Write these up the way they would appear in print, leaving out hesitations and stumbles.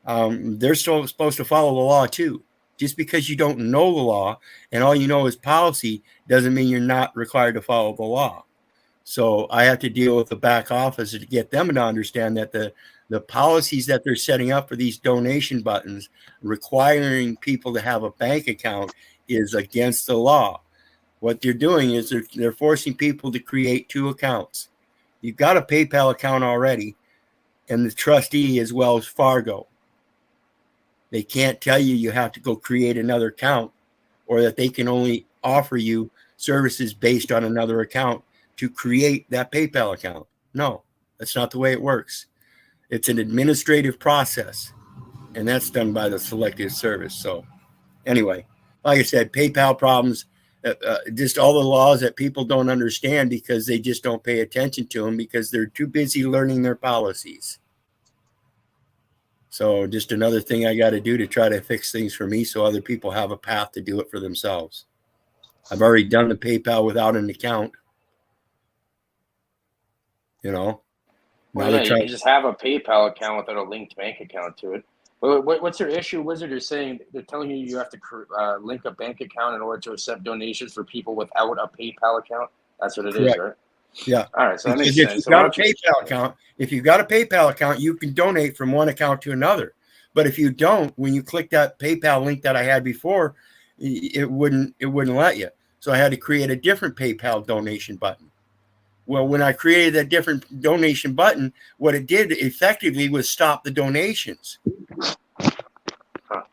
They're still supposed to follow the law too. Just because you don't know the law and all you know is policy doesn't mean you're not required to follow the law. So I have to deal with the back office to get them to understand that the policies that they're setting up for these donation buttons, requiring people to have a bank account, is against the law. What they're doing is they're forcing people to create two accounts. You've got a PayPal account already, and the trustee is Wells Fargo. They can't tell you you have to go create another account, or that they can only offer you services based on another account to create that PayPal account. No, that's not the way it works. It's an administrative process, and that's done by the selective service. So anyway, like I said, PayPal problems, just all the laws that people don't understand because they just don't pay attention to them because they're too busy learning their policies. So just another thing I got to do to try to fix things for me so other people have a path to do it for themselves. I've already done the PayPal without an account. You know? Well, yeah, you can just have a PayPal account without a linked bank account to it. What's your issue, Wizard? You're saying they're telling you have to link a bank account in order to accept donations for people without a PayPal account. That's what it is, right? Yeah. All right, so that makes sense. If you've got a PayPal account, you can donate from one account to another. But if you don't, when you click that PayPal link that I had before, it wouldn't let you. So I had to create a different PayPal donation button. Well, when I created that different donation button, what it did effectively was stop the donations. Huh.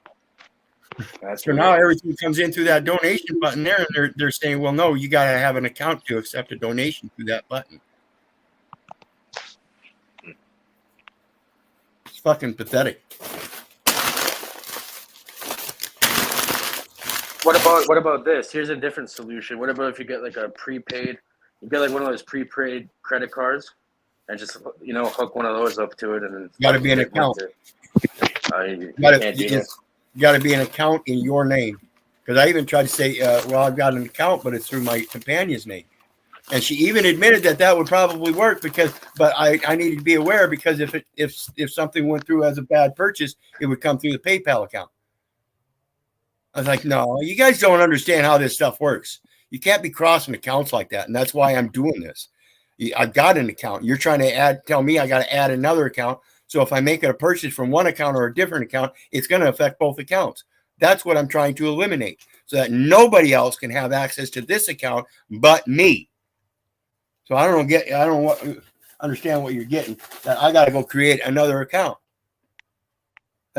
So now everything comes in through that donation button there, and they're saying, well, no, you got to have an account to accept a donation through that button. It's fucking pathetic. What about this? Here's a different solution. What about if you get like a prepaid? You get like one of those prepaid credit cards, and just hook one of those up to it, and then got to be an account. You got to be an account in your name. Because I even tried to say, well, I've got an account, but it's through my companion's name, and she even admitted that would probably work but I needed to be aware because if something went through as a bad purchase, it would come through the PayPal account. I was like, no, you guys don't understand how this stuff works. You can't be crossing accounts like that. And that's why I'm doing this. I've got an account. You're trying to tell me I got to add another account. So if I make a purchase from one account or a different account, it's going to affect both accounts. That's what I'm trying to eliminate so that nobody else can have access to this account but me. So I don't understand what you're getting. That I got to go create another account.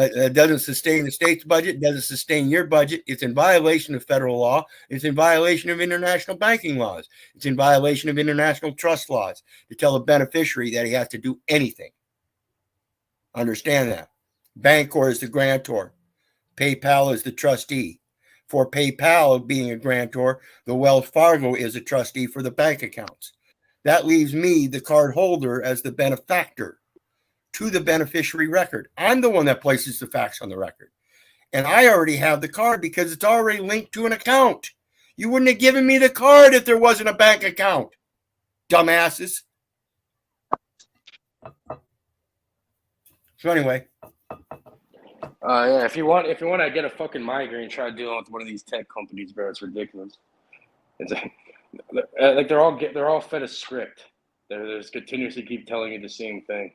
It doesn't sustain the state's budget, doesn't sustain your budget. It's in violation of federal law. It's in violation of international banking laws. It's in violation of international trust laws to tell a beneficiary that he has to do anything. Understand that. Bancor is the grantor. PayPal is the trustee. For PayPal being a grantor, the Wells Fargo is a trustee for the bank accounts. That leaves me, the card holder, as the benefactor to the beneficiary record. I'm the one that places the facts on the record. And I already have the card because it's already linked to an account. You wouldn't have given me the card if there wasn't a bank account. Dumbasses. So anyway. Yeah, if you want to get a fucking migraine, try dealing with one of these tech companies, bro. It's ridiculous. It's like they're all fed a script. They're just continuously keep telling you the same thing.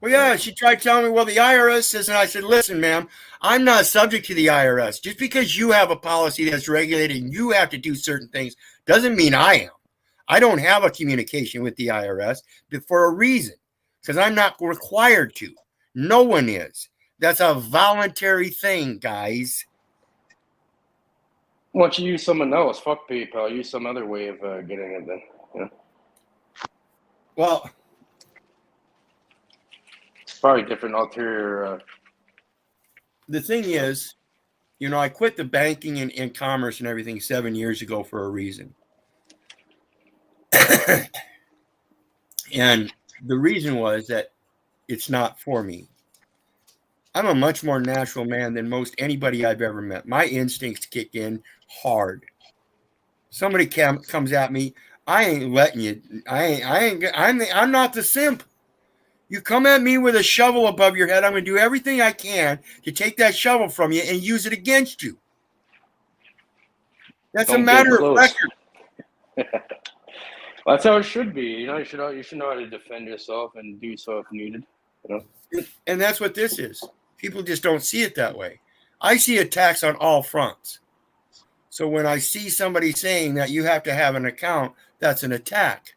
Well, yeah, she tried telling me, well, the IRS says, and I said, listen, ma'am, I'm not subject to the IRS. Just because you have a policy that's regulated and you have to do certain things doesn't mean I am. I don't have a communication with the IRS for a reason, because I'm not required to. No one is. That's a voluntary thing, guys. Why don't you use someone else? Fuck PayPal. Use some other way of getting it then. Well, probably different ulterior. The thing is, I quit the banking and commerce and everything 7 years ago for a reason. And the reason was that it's not for me. I'm a much more natural man than most anybody I've ever met. My instincts kick in hard. Somebody comes at me, I ain't letting you. I'm not the simp. You come at me with a shovel above your head, I'm going to do everything I can to take that shovel from you and use it against you. That's a Don't get matter of close. record. Well, that's how it should be. You know, you should know how to defend yourself and do so if needed. You know, And that's what this is. People just don't see it that way. I see attacks on all fronts. So when I see somebody saying that you have to have an account, that's an attack.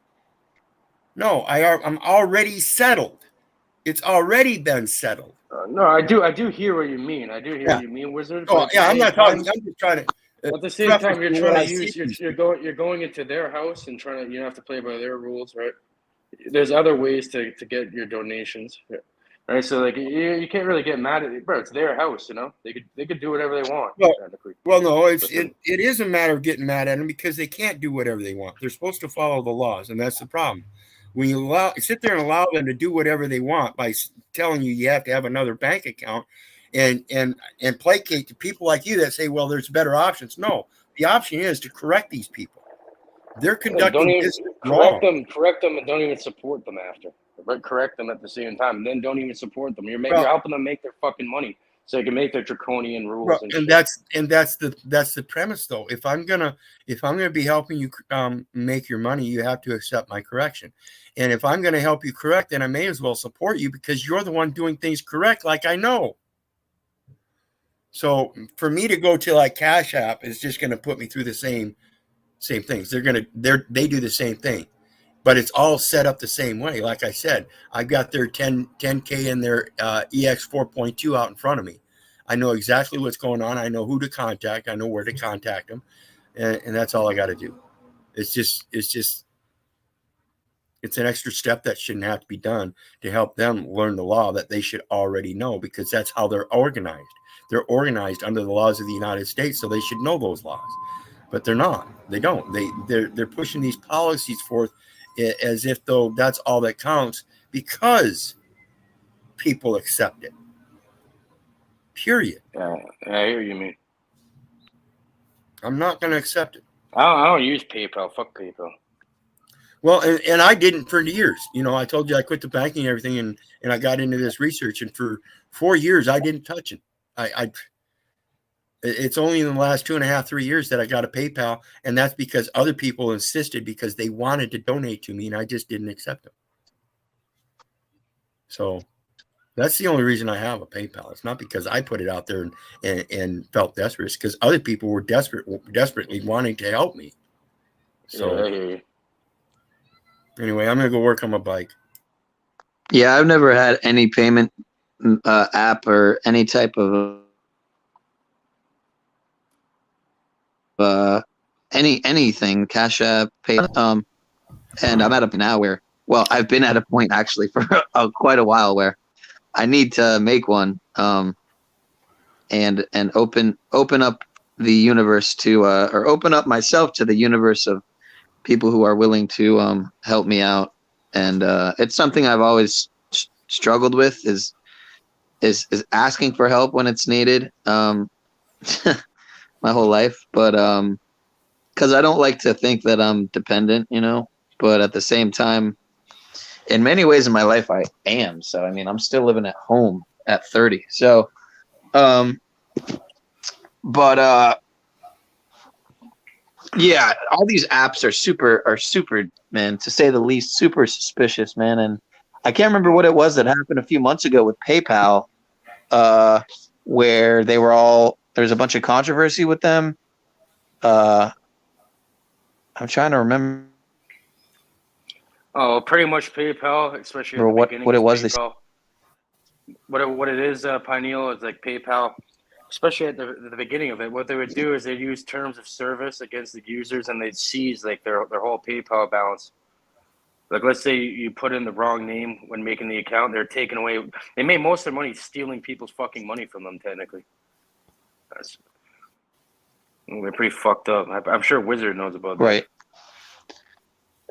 No, I'm already settled. It's already been settled. no, I do hear what you mean. I do hear Yeah. what you mean, Wizard. Oh, But at the yeah, I'm same not time, talking. I'm just trying to. at the same preface time, you're what trying I to use see. you're going into their house and trying to, you have to play by their rules, right? There's other ways to get your donations, right? So like you can't really get mad at it, bro. It's their house, you know. They could do whatever they want. Well, Technically. well, no, it Listen, is a matter of getting mad at them because they can't do whatever they want. They're supposed to follow the laws, and that's the problem. When you sit there and allow them to do whatever they want by telling you have to have another bank account, and placate to people like you that say, well, there's better options. No, the option is to correct these people. They're conducting don't even business wrong. correct them, and don't even support them after. But correct them at the same time, and then don't even support them. You're Well, helping them make their fucking money, so they can make their draconian rules well, and and shit. that's the premise though. If I'm gonna be helping you make your money, you have to accept my correction. And if I'm gonna help you correct, then I may as well support you because you're the one doing things correct, like I know. So for me to go to like Cash App is just gonna put me through the same things. They do the same thing, but it's all set up the same way. Like I said, I've got their 10K and their EX 4.2 out in front of me. I know exactly what's going on. I know who to contact. I know where to contact them, and that's all I got to do. It's an extra step that shouldn't have to be done to help them learn the law that they should already know, because that's how they're organized. They're organized under the laws of the United States, so they should know those laws. But they're not. They don't. They're pushing these policies forth as if though that's all that counts because people accept it. Period. Yeah, I hear you, mean. I'm not going to accept it. I don't use PayPal. Fuck PayPal. Well, and I didn't for years. You know, I told you I quit the banking and everything, and I got into this research, and for 4 years I didn't touch it. It's only in the last 2.5, 3 years that I got a PayPal, and that's because other people insisted because they wanted to donate to me, and I just didn't accept them. So that's the only reason I have a PayPal. It's not because I put it out there and felt desperate. It's because other people were desperately wanting to help me. So yeah, I hear you. Anyway, I'm gonna go work on my bike. Yeah, I've never had any payment app or any type of anything, Cash App, Pay. And I'm at a point now where, well, I've been at a point actually for quite a while where I need to make one, and open up the universe to, or open up myself to the universe of people who are willing to help me out. And it's something I've always struggled with is asking for help when it's needed, my whole life. But because I don't like to think that I'm dependent, you know. But at the same time, in many ways in my life, I am. So, I mean, I'm still living at home at 30. So, yeah, all these apps are super, man, to say the least, super suspicious, man. And I can't remember what it was that happened a few months ago with PayPal, where there's a bunch of controversy with them. I'm trying to remember. Oh, pretty much PayPal, especially at the beginning. What it was. PayPal. What it is, Pineal, is like PayPal, especially at the beginning of it. What they would do is they'd use terms of service against the users, and they'd seize like their whole PayPal balance. Like, let's say you put in the wrong name when making the account, they're taking away. They made most of their money stealing people's fucking money from them. Technically, they're pretty fucked up. I'm sure Wizard knows about that. Right.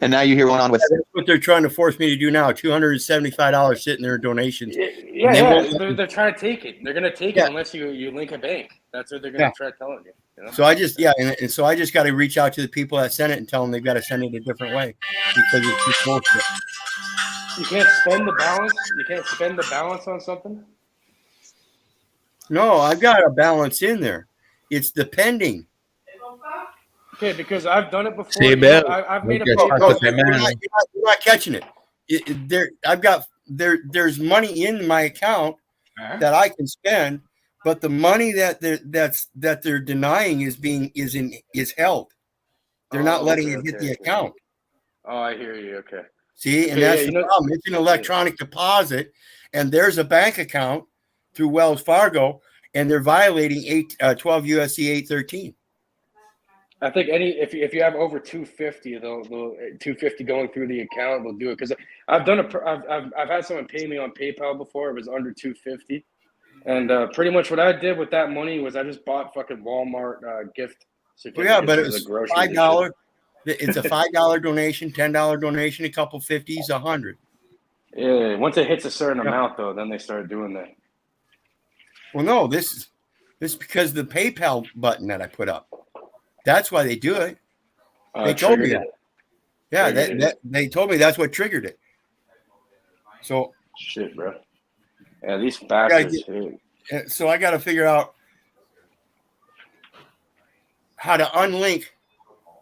And now you hear going on with. That's what they're trying to force me to do now. $275 sitting there in donations. Yeah. They're trying to take it. They're gonna take it unless you link a bank. That's what they're gonna try telling you. You know? So I just so I just got to reach out to the people that sent it and tell them they've got to send it a different way because it's just bullshit. You can't spend the balance. You can't spend the balance on something. No, I've got a balance in there. It's the pending. Okay, because I've done it before. Sí, You know, veo. I've made a Nunca PayPal. estás You're semana. not catching it. I've got there's money in my account that I can spend, but the money that they're denying is held. They're not letting it hit the account. Oh, I hear you. Okay. See, and Okay, that's yeah, the problem. It's an electronic deposit, and there's a bank account through Wells Fargo, and they're violating 12 USC 813. I think if you have over 250, they'll 250 going through the account, they'll do it. Because I've done I've had someone pay me on PayPal before. It was under 250, and pretty much what I did with that money was I just bought fucking Walmart gift Well, yeah, certificates but for it's the groceries and $5. It's a $5 donation, $10 donation, a couple 50s, 100. shit. Yeah, once it hits a certain amount, though, then they start doing that. Well, no, this is because the PayPal button that I put up. That's why they do it. They told me that. Yeah, they told me that's what triggered it. So Shit, bro. Yeah, these bastards. so I got to figure out how to unlink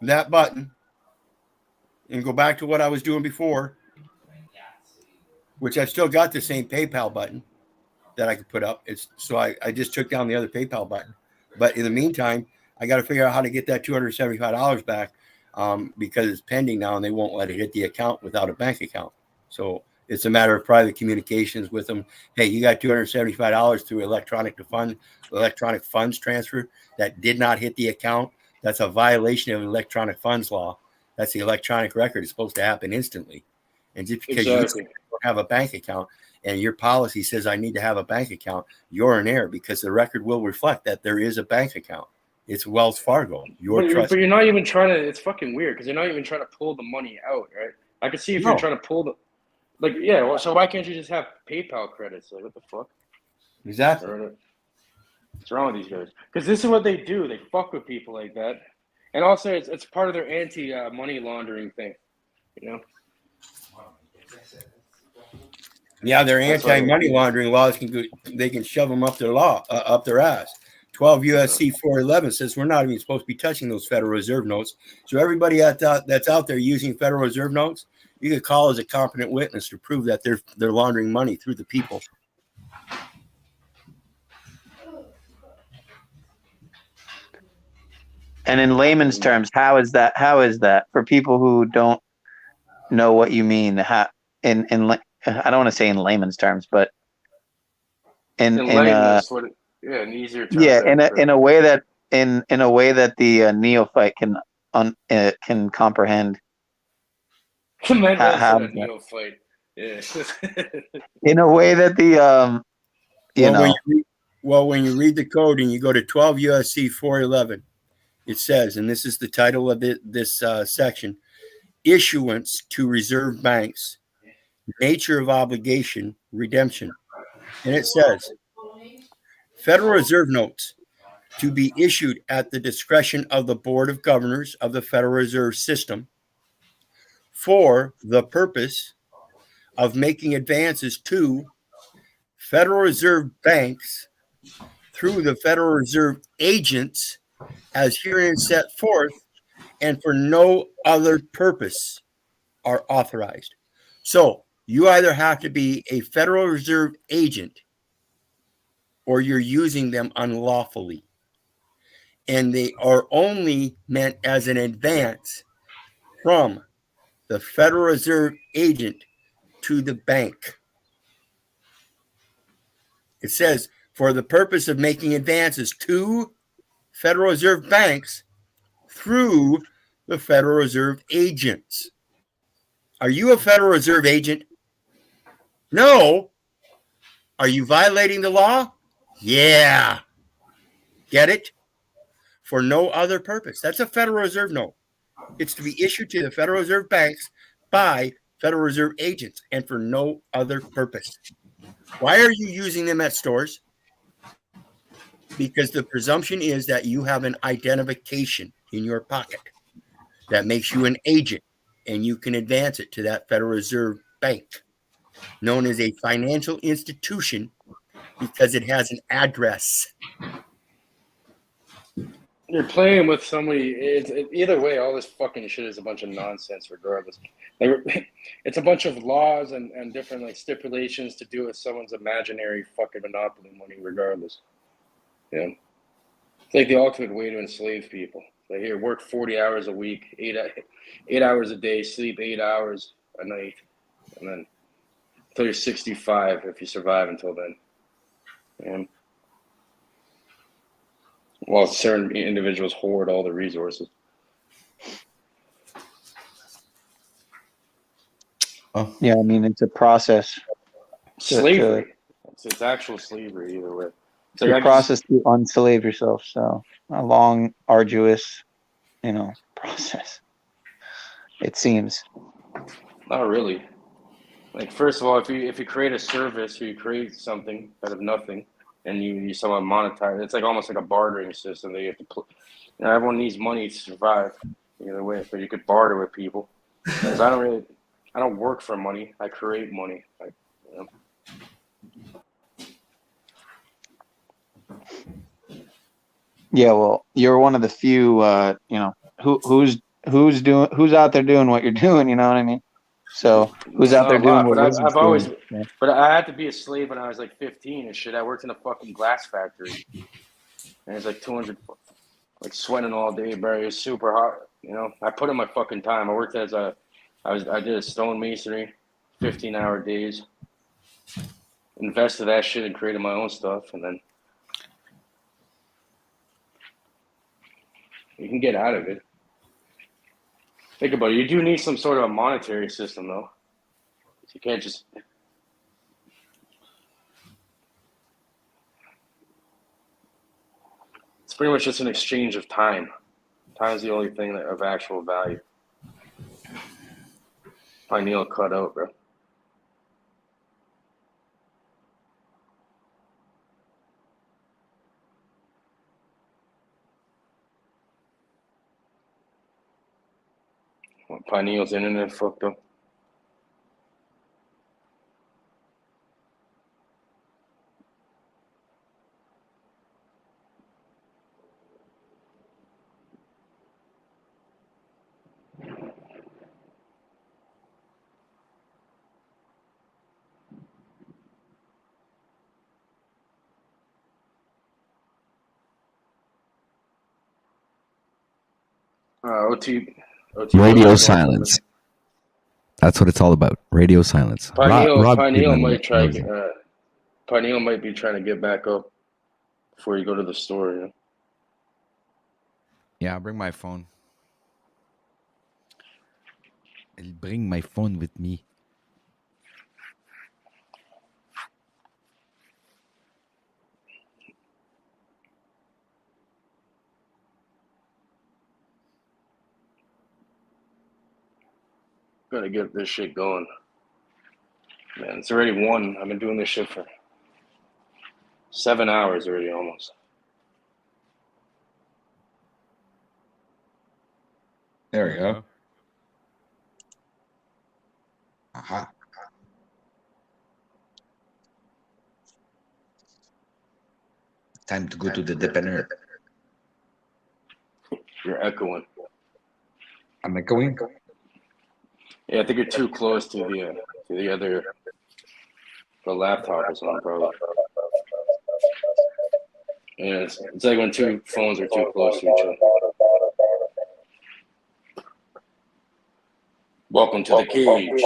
that button and go back to what I was doing before, which I've still got the same PayPal button that I could put up. I just took down the other PayPal button. But in the meantime, I got to figure out how to get that $275 back because it's pending now and they won't let it hit the account without a bank account. So it's a matter of private communications with them. Hey, you got $275 through electronic funds transfer that did not hit the account. That's a violation of electronic funds law. That's the electronic record. It's supposed to happen instantly. And just because you don't have a bank account and your policy says I need to have a bank account, you're in error because the record will reflect that there is a bank account. It's Wells Fargo. But you're not even trying to. It's fucking weird because you're not even trying to pull the money out, right? I could see if you're trying to pull so why can't you just have PayPal credits? Like, what the fuck? Exactly. What's wrong with these guys? Because this is what they do. They fuck with people like that, and also it's part of their anti-money laundering thing, you know. Yeah, their anti-money laundering laws they can shove them up their ass. 12 USC 411 says we're not even supposed to be touching those Federal Reserve notes. So everybody that's out there using Federal Reserve notes, you can call as a competent witness to prove that they're laundering money through the people. And in layman's terms, how is that for people who don't know what you mean? I don't want to say in layman's terms, but in easier terms. Yeah, in a way that the neophyte can comprehend. How neophyte. Yeah. In a way that the when you read the code and you go to 12 USC 411, it says, and this is the title of this section: issuance to reserve banks, nature of obligation, redemption, and it says Federal Reserve notes to be issued at the discretion of the Board of Governors of the Federal Reserve System for the purpose of making advances to Federal Reserve banks through the Federal Reserve agents as herein set forth, and for no other purpose are authorized. So you either have to be a Federal Reserve agent or you're using them unlawfully. And they are only meant as an advance from the Federal Reserve agent to the bank. It says, for the purpose of making advances to Federal Reserve banks through the Federal Reserve agents. Are you a Federal Reserve agent? No. Are you violating the law? Yeah. Get it? For no other purpose. That's a Federal Reserve note. It's to be issued to the Federal Reserve banks by Federal Reserve agents and for no other purpose. Why are you using them at stores? Because the presumption is that you have an identification in your pocket that makes you an agent and you can advance it to that Federal Reserve bank. known as a financial institution because it has an address. You're playing with somebody. Either way, all this fucking shit is a bunch of nonsense. Regardless, it's a bunch of laws and different like stipulations to do with someone's imaginary fucking monopoly money. Regardless, yeah, it's like the ultimate way to enslave people. Like here, work 40 hours a week, 8 hours a day, sleep 8 hours a night, and then until you're 65, if you survive until then. Yeah. While certain individuals hoard all the resources. Oh, Yeah, I mean it's a process. Slavery. It's actual slavery either way. It's a process to unslave yourself. So a long, arduous, process. It seems. Not really. Like first of all, if you create a service or you create something out of nothing, and you somehow monetize, it's like almost like a bartering system that you have to put. Everyone needs money to survive either way, but you could barter with people. Because I don't work for money. I create money. Yeah, well, you're one of the few, who's out there doing what you're doing. You know what I mean? So who's out Not there a doing lot, what but RiSiNG's I've always, doing? Yeah. but I had to be a slave when I was like 15 and shit. I worked in a fucking glass factory, and it's like 200, like sweating all day, bro. It was super hot. I put in my fucking time. I worked I did a stone masonry, 15-hour days. Invested that shit and created my own stuff, and then you can get out of it. Think about it. You do need some sort of a monetary system, though. You can't just. It's pretty much just an exchange of time. Time is the only thing of actual value. Pineal cut out, bro. Pineal's internet fucked up. OT radio silence. That's what it's all about. Radio silence. Pineal might try. Pineal might be trying to get back up before you go to the store. Yeah, I'll bring my phone. I'll bring my phone with me. Gotta get this shit going. Man, it's already 1. I've been doing this shit for 7 hours already almost. There we go. Aha. Time to go to the depanneur. You're echoing. I'm echoing. Yeah, I think you're too close to the laptop or something, probably. Yeah, it's like when two phones are too close to each other. Welcome to the cage.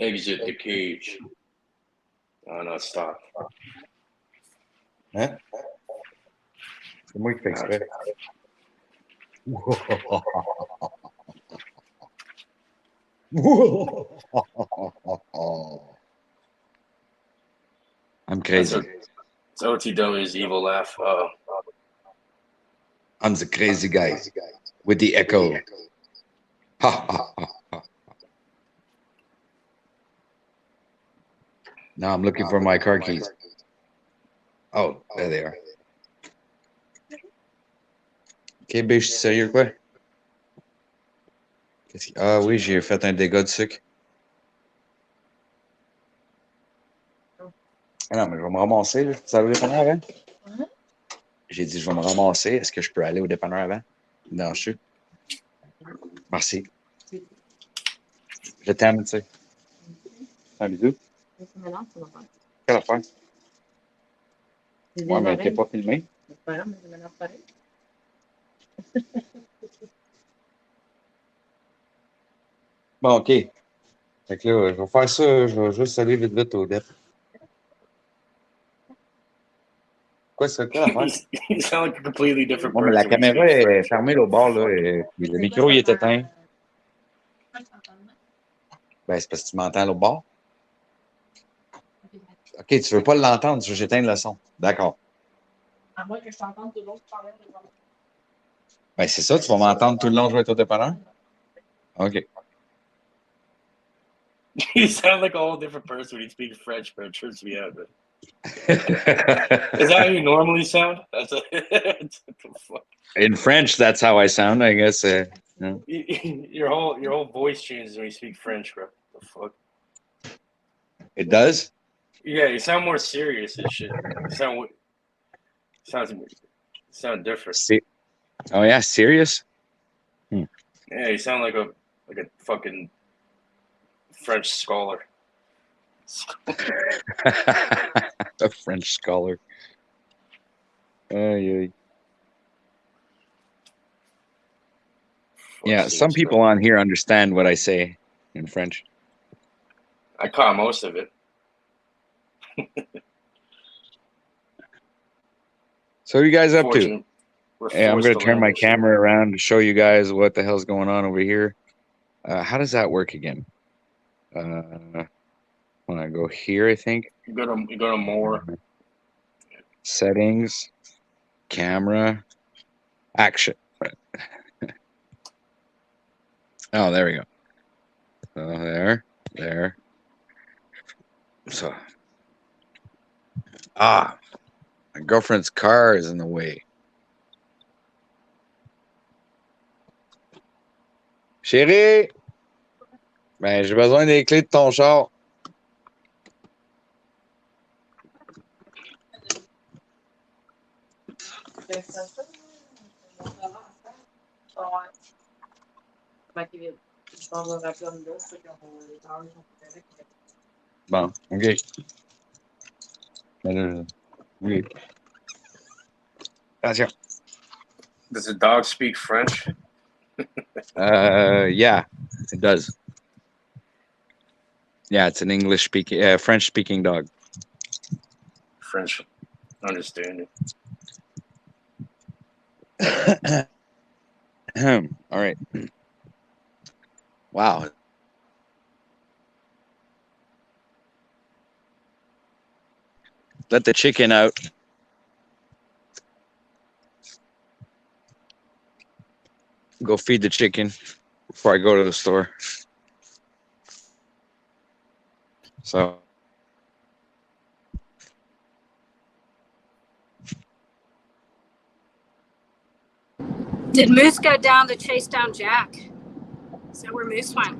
Exit the cage. Oh no, stop. Huh? Muito bem, espera. I'm crazy. It's OTW's evil laugh. I'm the crazy guy with the echo. Ha ha ha ha. Now I'm looking for my car keys. Oh, there they are. Ok, bicho, sair, quoi? Ah oui, j'ai fait un dégât de sucre. Ah non, mais je vais me ramasser. Là. Ça va au dépanneur avant? J'ai dit, je vais me ramasser. Est-ce que je peux aller au dépanneur avant? Non, je suis. Merci. Je t'aime, tu sais. Un bisou. Quelle affaire? Ouais, mais t'es pas filmé. Bon, OK. Fait que là, je vais faire ça. Je vais juste aller vite, vite au dep. Quoi, c'est quelle affaire? You sound like a completely different Ouais, mais la person when you caméra speak est French. fermée au bord, là. Et puis le micro, il est éteint. Ben, c'est parce que tu m'entends à l'autre bord. OK, tu veux pas l'entendre, tu veux que j'éteigne le son. D'accord. À moins que je t'entende tout le long parler de parler. Ben, c'est ça, tu vas m'entendre tout le long, je vais être au dépanneur? OK. You sound like a whole different person when you speak French, but it trips me out. But is that how you normally sound? That's what the fuck. In French, that's how I sound, I guess. Your whole voice changes when you speak French, bro. The fuck. It does? Yeah, you sound more serious and shit. You sound different. Oh, yeah, serious? Yeah, you sound like a fucking French scholar. A French scholar. Yeah. Yeah, some people on here understand what I say in French. I caught most of it. So what are you guys up to? We're Hey, I'm going to forced turn my learn shit. camera around to show you guys what the hell's going on over here. How does that work again? When I go here, I think. You go to more. Settings. Camera. Action. Oh, there we go. There. So. My girlfriend's car is in the way. Chérie! Ben, j'ai besoin des clés de ton char. Bon, OK. OK. Attention. Does the dog speak French? Yeah, it does. Yeah, it's an French-speaking dog. French understanding. All right. Wow. Let the chicken out. Go feed the chicken before I go to the store. So. Did Moose go down to chase down Jack? Is that where Moose went?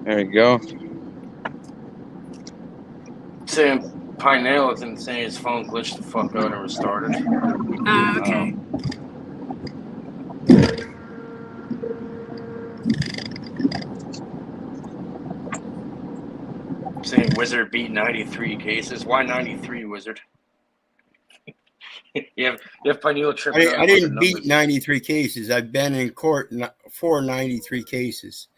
There we go. Saying Pineal is saying his phone glitched the fuck out and restarted. Oh, okay. Saying Wizard beat 93 cases. Why 93, Wizard? you have Pineal tripping out. I didn't beat 93 cases. I've been in court for 93 cases.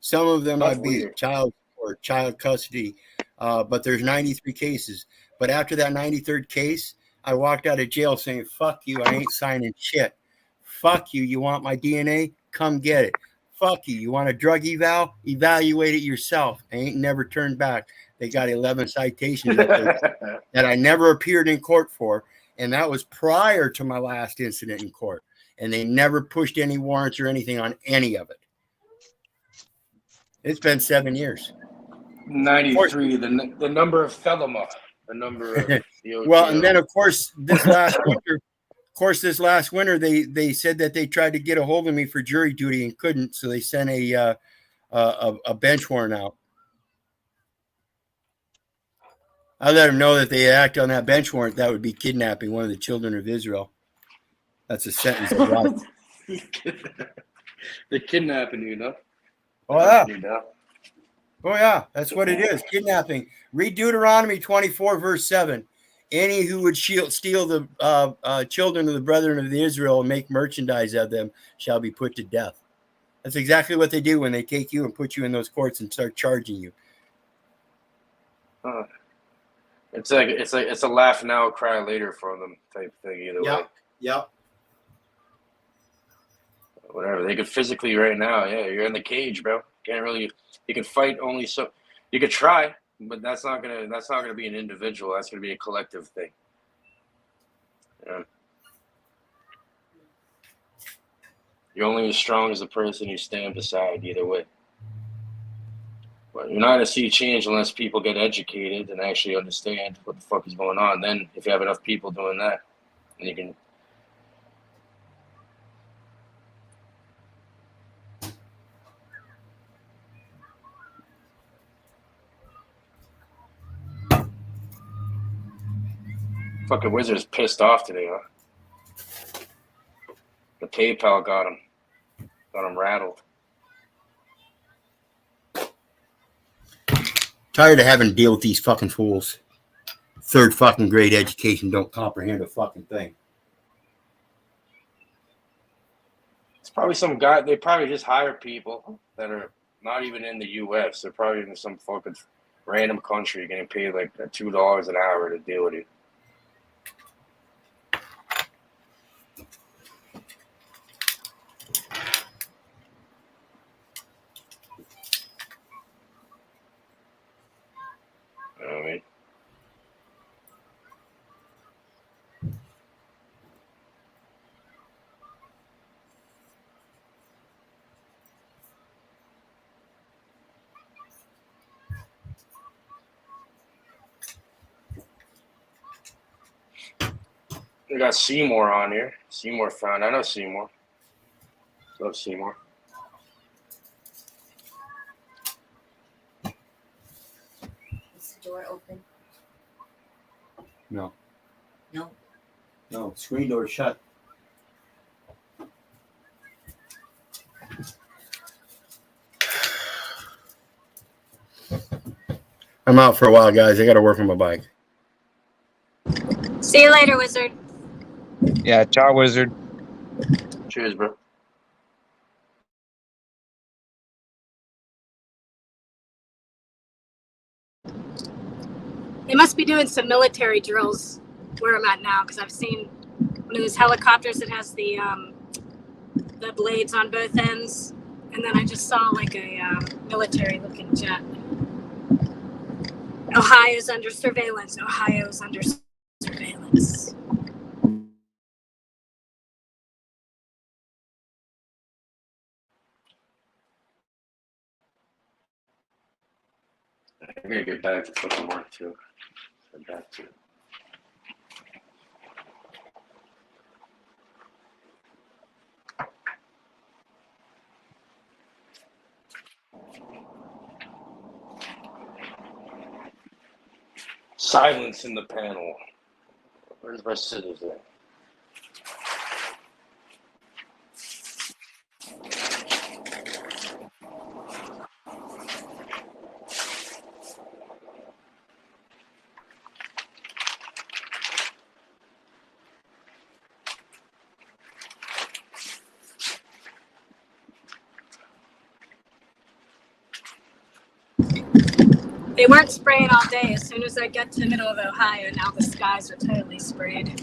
Some of them I beat. Weird. Child support, child custody. But there's 93 cases. But after that 93rd case, I walked out of jail saying, fuck you, I ain't signing shit. Fuck you, you want my DNA? Come get it. Fuck you, you want a drug eval? Evaluate it yourself. I ain't never turned back. They got 11 citations that I never appeared in court for. And that was prior to my last incident in court. And they never pushed any warrants or anything on any of it. It's been 7 years. 93, the number of Thelema, the number of the well, and then of course this last winter, Of course, this last winter they said that they tried to get a hold of me for jury duty and couldn't, so they sent a bench warrant out. I let them know that they act on that bench warrant. That would be kidnapping one of the children of Israel. That's a sentence of life. They're kidnapping you, no? Oh yeah. Oh yeah, that's what it is. Kidnapping. Read Deuteronomy 24, verse 7. Any who would steal the children of the brethren of the Israel and make merchandise of them shall be put to death. That's exactly what they do when they take you and put you in those courts and start charging you. It's a laugh now, cry later for them type thing. Either way. Yep. Whatever they could physically right now. Yeah, you're in the cage, bro. Can't really. You can fight only so. You could try, but that's not gonna be an individual. That's gonna be a collective thing. Yeah. You're only as strong as the person you stand beside. Either way. But you're not gonna see change unless people get educated and actually understand what the fuck is going on. Then, if you have enough people doing that, then you can. Fucking Wizards pissed off today, huh? The PayPal got him rattled. Tired of having to deal with these fucking fools. Third fucking grade education don't comprehend a fucking thing. It's probably some guy. They probably just hire people that are not even in the U.S. They're probably in some fucking random country getting paid like $2 an hour to deal with it. You know what I mean? We got Seymour on here. Seymour found. I know Seymour. Love Seymour. Is the door open? No. No. No, screen door shut. I'm out for a while, guys. I got to work on my bike. See you later, Wizard. Yeah, ciao, Wizard. Cheers, bro. They must be doing some military drills where I'm at now, because I've seen one of those helicopters that has the blades on both ends, and then I just saw like a military-looking jet. Ohio's under surveillance. Ohio's under surveillance. I gotta get back to fucking work too. Get back to it. Silence in the panel. Where's my scissors at? They weren't spraying all day. As soon as I get to the middle of Ohio, now the skies are totally sprayed.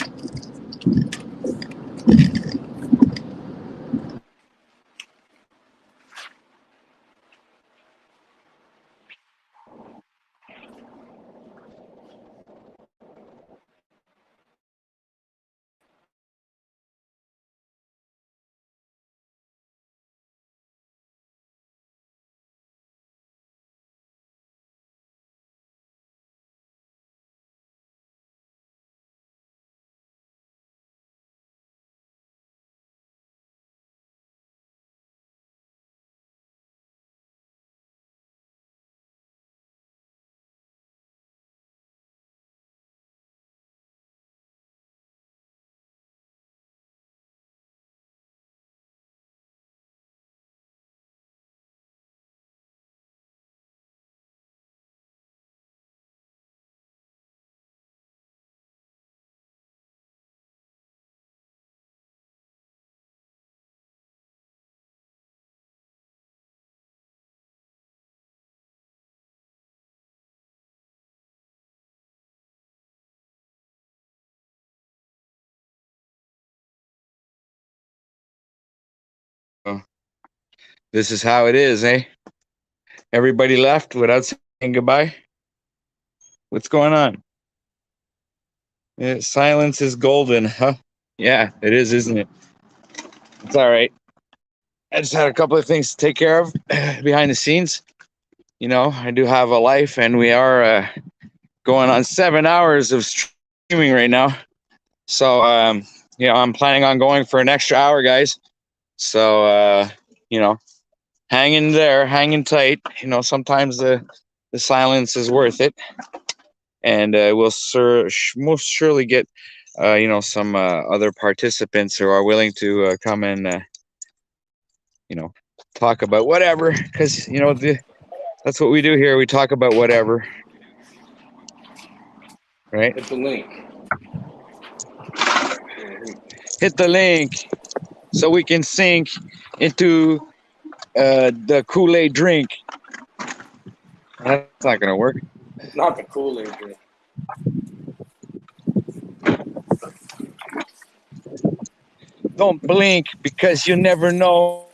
this is how it is, eh? Everybody left without saying goodbye. What's going on? Yeah, silence is golden, huh? Yeah, it is, isn't it? It's all right. I just had a couple of things to take care of behind the scenes. You know, I do have a life, and we are going on 7 hours of streaming right now. So, you know, I'm planning on going for an extra hour, guys. So, you know, hanging there, hanging tight. You know, sometimes the silence is worth it, and we'll most surely get, you know, some other participants who are willing to come and, you know, talk about whatever, because you know that's what we do here. We talk about whatever, right? Hit the link. Hit the link so we can sink into the Kool-Aid drink. That's not gonna work. Not the Kool-Aid drink. Don't blink, because you never know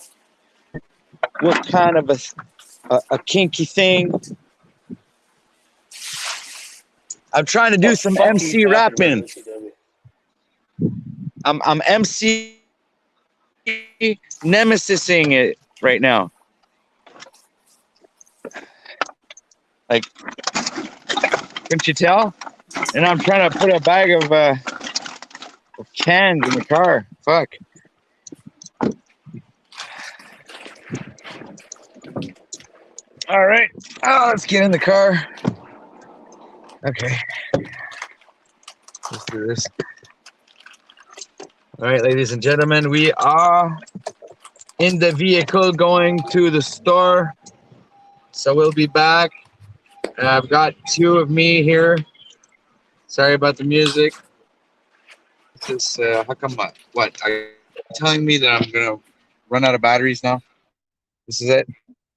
what kind of a kinky thing. I'm trying to do some MC rapping. I'm MC nemesising it right now. Like, couldn't you tell? And I'm trying to put a bag of cans in the car. Fuck. All right. Oh, let's get in the car. Okay. Let's do this. All right, ladies and gentlemen, we are in the vehicle going to the store. So we'll be back. I've got two of me here. Sorry about the music. This how come what? Are you telling me that I'm gonna run out of batteries now? This is it?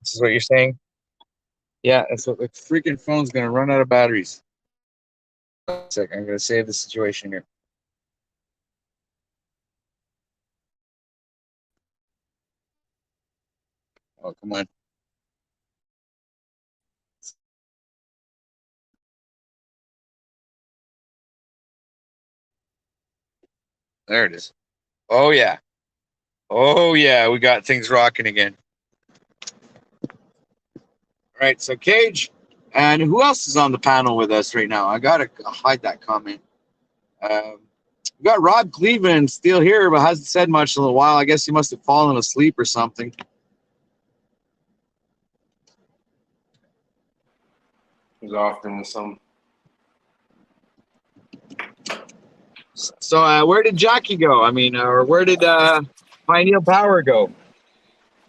This is what you're saying? Yeah, that's what the freaking phone's gonna run out of batteries. One second, I'm gonna save the situation here. Oh, come on. There it is. Oh yeah. Oh yeah, we got things rocking again. All right, so Cage, and who else is on the panel with us right now? I gotta hide that comment. We got Rob Cleveland still here, but hasn't said much in a little while. I guess he must have fallen asleep or something. He's off doing some. So where did Jackie go? I mean, or where did Pioneer Power go?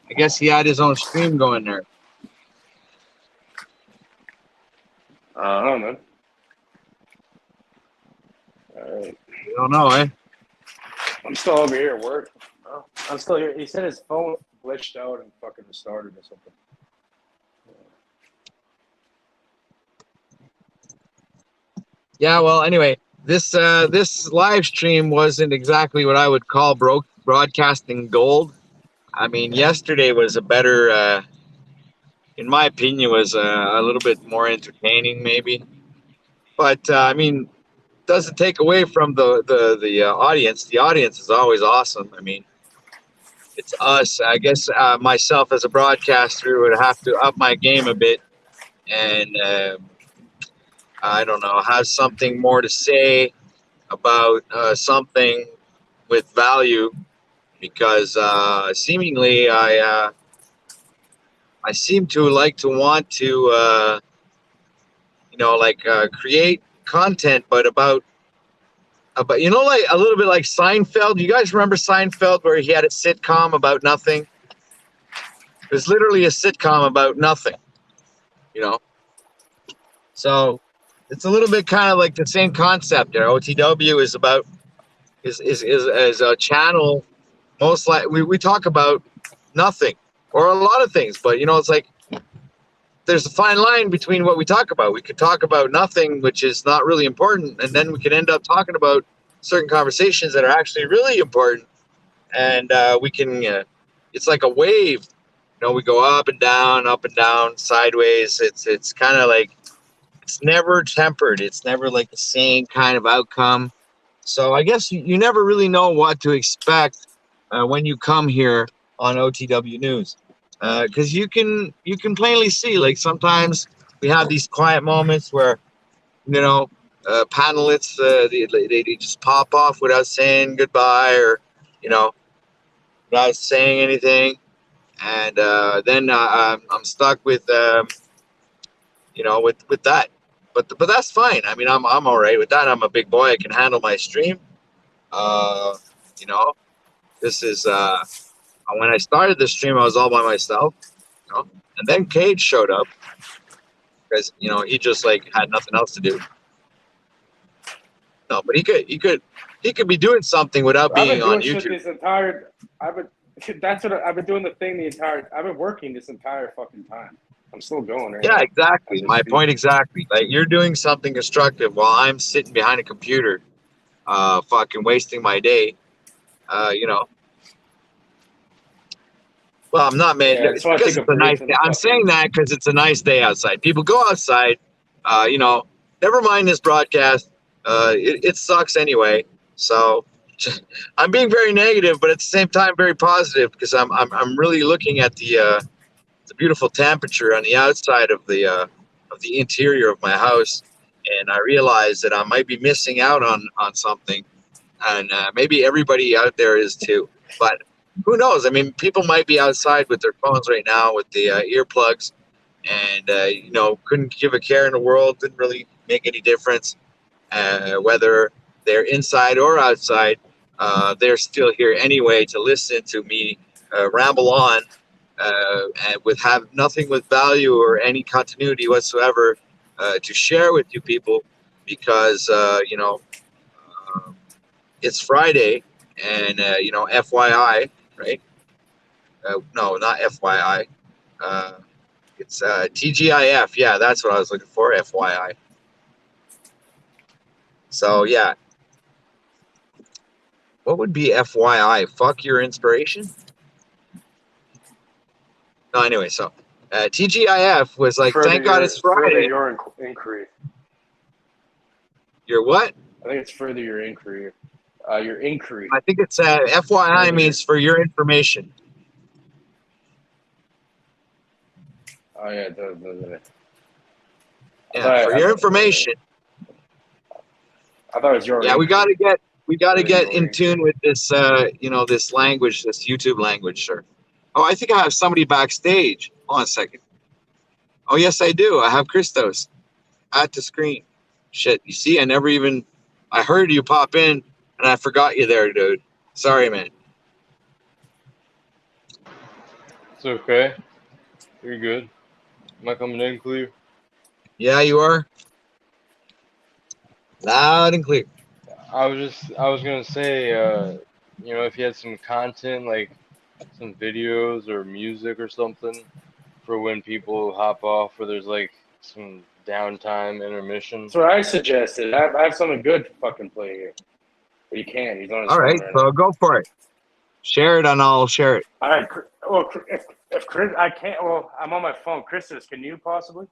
I guess he had his own stream going there. I don't know. All right. I don't know, eh? I'm still over here at work. Oh, I'm still here. He said his phone glitched out and fucking restarted or something. Yeah, well, anyway, this live stream wasn't exactly what I would call broadcasting gold. I mean, yesterday was a better, in my opinion, was a little bit more entertaining, maybe. But I mean, doesn't take away from the audience. The audience is always awesome. I mean, it's us. I guess myself as a broadcaster would have to up my game a bit, and I don't know, have something more to say about something with value, because seemingly I seem to like to want to you know, like create content, but about you know, like a little bit like Seinfeld. You guys remember Seinfeld, where he had a sitcom about nothing? It was literally a sitcom about nothing, you know. So it's a little bit kind of like the same concept there. OTW is about is a channel. Most like we talk about nothing or a lot of things, but you know, it's like there's a fine line between what we talk about. We could talk about nothing, which is not really important, and then we could end up talking about certain conversations that are actually really important. And we can, it's like a wave. we go up and down, sideways. It's kind of like it's never tempered. It's never like the same kind of outcome. So I guess you never really know what to expect when you come here on OTW News, because you can plainly see, like, sometimes we have these quiet moments where panelists they just pop off without saying goodbye, or without saying anything, and then I'm stuck with with that. But that's fine. I mean, I'm all right with that. I'm a big boy. I can handle my stream. Uh, you know, this is when I started the stream, I was all by myself. And then Cage showed up because he just like had nothing else to do. No, but he could be doing something without I've been being on doing shit YouTube. this entire. I've been doing the thing the entire. I've been working this entire fucking time. I'm still going right now. Yeah, exactly. My point exactly. Like, you're doing something constructive while I'm sitting behind a computer, fucking wasting my day. Well, I'm not, man. Yeah, I just want to Because take a it's a break nice from day. the I'm saying that because it's a nice day outside. People go outside. Never mind this broadcast. It sucks anyway. So I'm being very negative, but at the same time very positive, because I'm really looking at the beautiful temperature on the outside of the interior of my house, and I realize that I might be missing out on something, and maybe everybody out there is too. But who knows? I mean, people might be outside with their phones right now with the earplugs, and couldn't give a care in the world. Didn't really make any difference whether they're inside or outside. They're still here anyway to listen to me ramble on, and have nothing with value or any continuity whatsoever to share with you people, because it's Friday, and FYI, right? No, not FYI. It's TGIF. Yeah, that's what I was looking for. FYI. So yeah, what would be FYI? Fuck your inspiration. No, anyway, so TGIF was like, thank God it's Further Friday. your inquiry. Your what? I think it's further your inquiry. Your inquiry. I think it's FYI means for your information. Oh yeah, Yeah, for your information. I thought it was your. Yeah, inquiry. we gotta get in tune with this this language, this YouTube language, sir. Oh, I think I have somebody backstage. Hold on a second. Oh yes, I do. I have Christos at the screen. Shit, you see, I heard you pop in and I forgot you there, dude. Sorry, man. It's okay. You're good. Am I coming in clear? Yeah, you are. Loud and clear. I was gonna say, if you had some content, like some videos or music or something, for when people hop off, where there's like some downtime intermission. That's what I suggested. I have something good to fucking play here. But he can't. He's on his All phone right, right so now. go for it. Share it and I'll share it. All right. Well, if Chris, I can't. Well, I'm on my phone. Christus, can you possibly?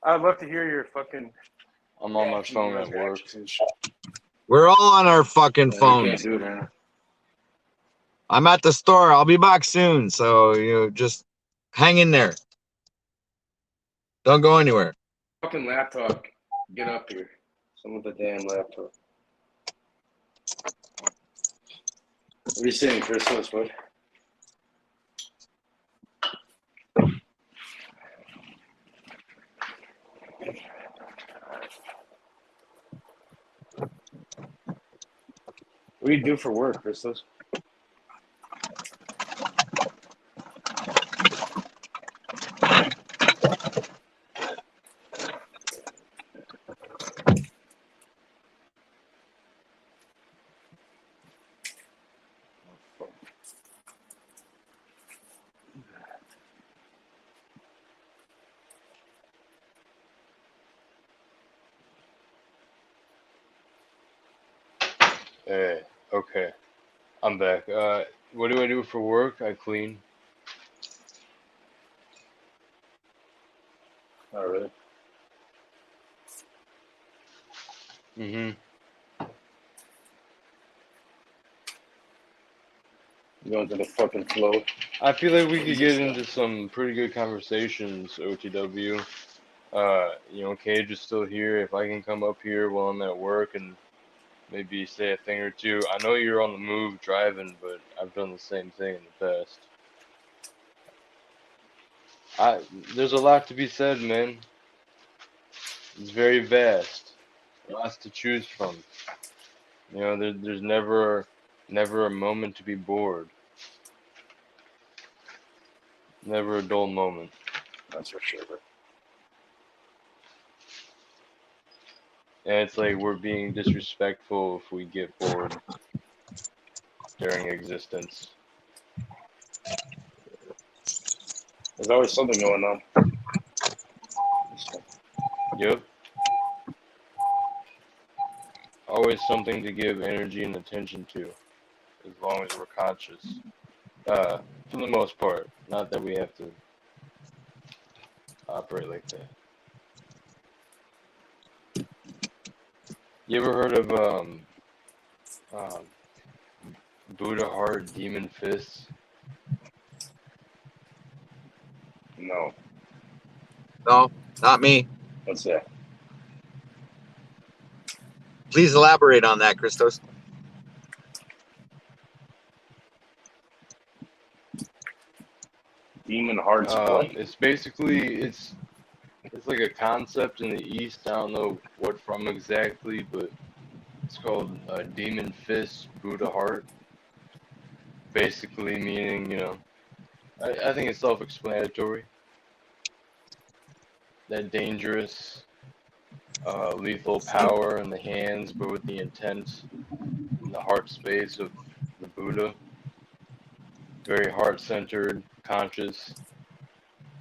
I'd love to hear your fucking. I'm on my phone at work. We're all on our fucking You phones. can't do it right now. I'm at the store. I'll be back soon. So just hang in there. Don't go anywhere. Fucking laptop. Get up here. Some of the damn laptop. What are you saying, Christus? What? What do you do for work, Christos? Hey, okay. I'm back. What do I do for work? I clean. Oh, really? Mhm. Going to the fucking flow. I feel like we could get into some pretty good conversations, OTW. You know, Cage is still here. If I can come up here while I'm at work and maybe say a thing or two. I know you're on the move driving, but I've done the same thing in the past. There's a lot to be said, man. It's very vast. Lots to choose from. You know, there's never a moment to be bored. Never a dull moment. That's for sure. And it's like we're being disrespectful if we get bored during existence. There's always something going on. Yep. Always something to give energy and attention to, as long as we're conscious. For the most part. Not that we have to operate like that. You ever heard of Buddha Heart Demon Fists? No. No, not me. What's that? Please elaborate on that, Christos. Demon Hearts what? It's basically it's like a concept in the East. I don't know what from exactly, but it's called Demon Fist Buddha Heart. Basically meaning, you know, I think it's self-explanatory. That dangerous, lethal power in the hands, but with the intent in the heart space of the Buddha. Very heart-centered, conscious,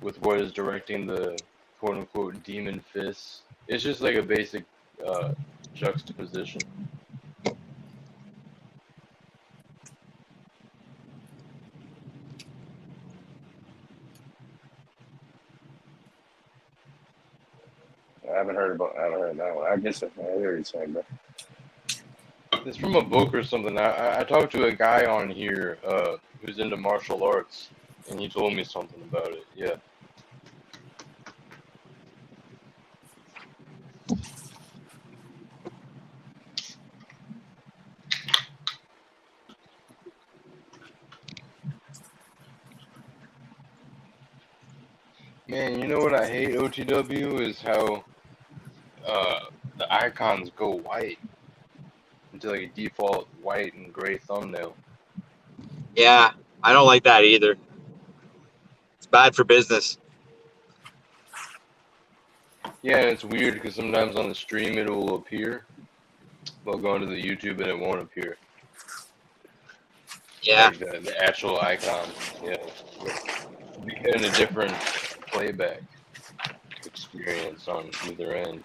with what is directing the quote-unquote demon fists. It's just like a basic juxtaposition. I haven't heard that one. I guess I hear what you're saying, but It's from a book or something. I talked to a guy on here who's into martial arts, and he told me something about it. Yeah. Man, you know what I hate, OTW, is how the icons go white into like a default white and gray thumbnail. Yeah, I don't like that either. It's bad for business. Yeah, and it's weird because sometimes on the stream it will appear, but go into the YouTube and it won't appear. Yeah. Like the actual icon. Yeah. You're getting a different playback experience on either end.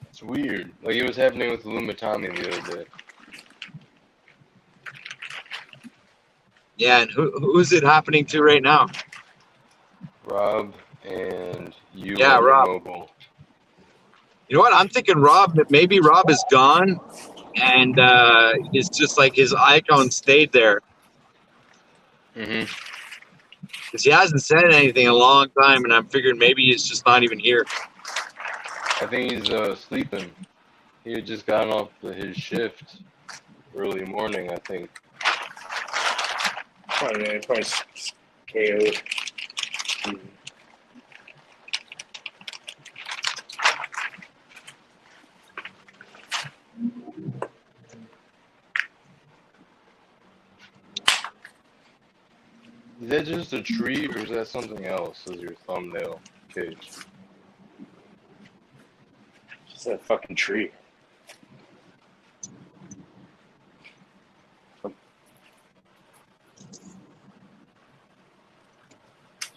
It's weird. Like it was happening with Lumitami the other day. Yeah, and who's it happening to right now? Rob and you Yeah, on Rob. the mobile. You know what? I'm thinking Rob, maybe Rob is gone and it's just like his icon stayed there. Mm-hmm. Because he hasn't said anything in a long time, and I'm figuring maybe he's just not even here. I think he's sleeping. He had just gotten off his shift early morning, I think. probably KO. Is that just a tree, or is that something else as your thumbnail, Cage? Just that fucking tree.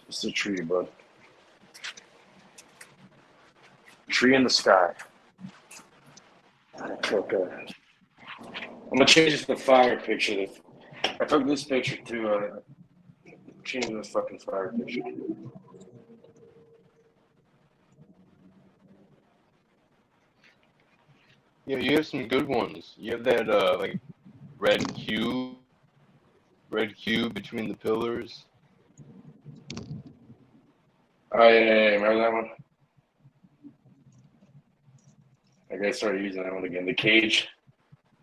Just a tree, bud. Tree in the sky. Okay. I'm gonna change this to the fire picture. I took this picture too. Change this fucking fire picture. Yeah, you have some good ones. You have that like red cube between the pillars. Oh yeah, remember that one? I gotta start using that one again. The cage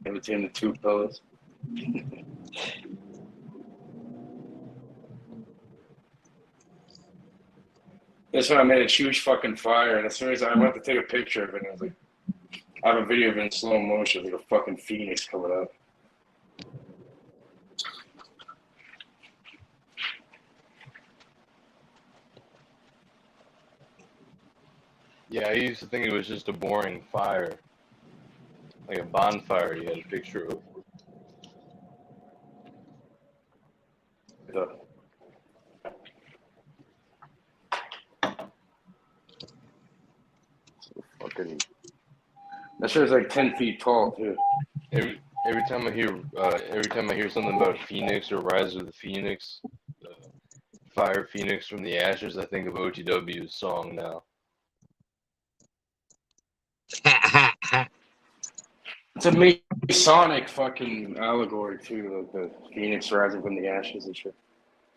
in between the two pillars. This one I made a huge fucking fire, and as soon as I went to take a picture of it, I was like, I have a video of it in slow motion, like a fucking phoenix coming up. Yeah, I used to think it was just a boring fire, like a bonfire. You had a picture of. The- So fucking. That shit is like 10 feet tall too. Every time I hear something about Phoenix or Rise of the Phoenix, Fire Phoenix from the Ashes, I think of OTW's song now. It's a Masonic fucking allegory too, like the phoenix rising from the ashes and shit.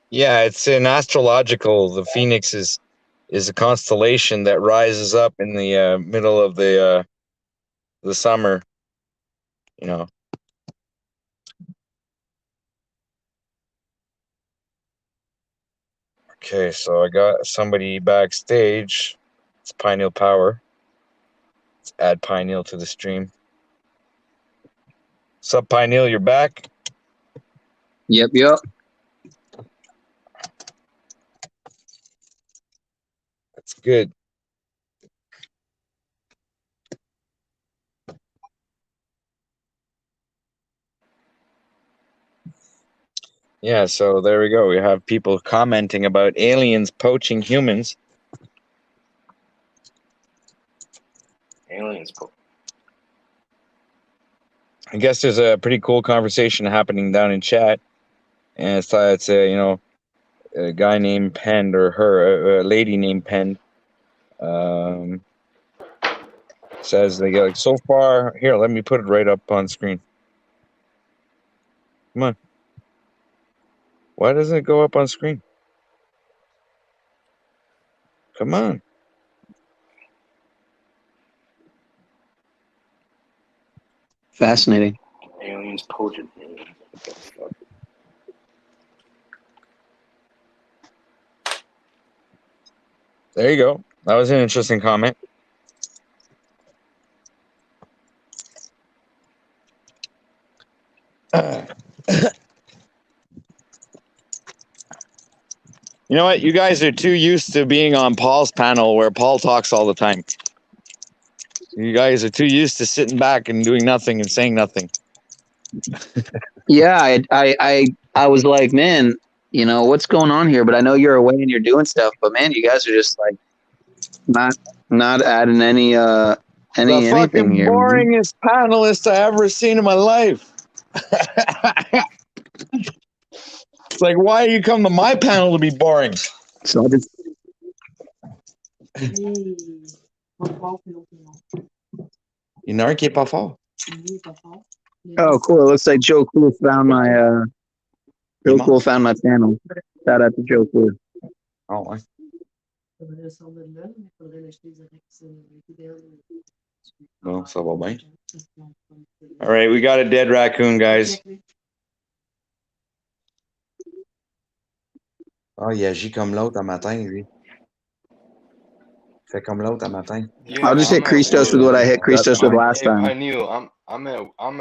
Yeah, it's an astrological. The phoenix is a constellation that rises up in the middle of the summer. You know. Okay, so I got somebody backstage. It's Pineal Power. Let's add Pineal to the stream. Sup, Pineal? You're back. Yep. That's good. Yeah, so there we go. We have people commenting about aliens poaching humans. Aliens. I guess there's a pretty cool conversation happening down in chat, and it's a guy named Penn or a lady named Penn. Says they get like so far. Here, let me put it right up on screen. Come on. Why doesn't it go up on screen? Come on. Fascinating. Aliens poaching aliens. What the fuck? There you go. That was an interesting comment. You know what? You guys are too used to being on Paul's panel where Paul talks all the time. You guys are too used to sitting back and doing nothing and saying nothing. Yeah, I was like, man, what's going on here? But I know you're away and you're doing stuff. But man, you guys are just like not adding The anything fucking here. boringest panelist I ever seen in my life. It's like, why do you come to my panel to be boring? So I just Il y en a un qui est pas fort. oh cool. It looks like Joe Cool found my panel. Shout out to Joe Cool. Oh, ouais. Bon, ça va bien. All right, we got a dead raccoon, guys. Ah, il agit comme l'autre un matin, lui. Fait comme l'autre un matin. Yeah, I'll just hit I'm at Christos with work. what I hit Christos with last Hey, time. Pineal, I'm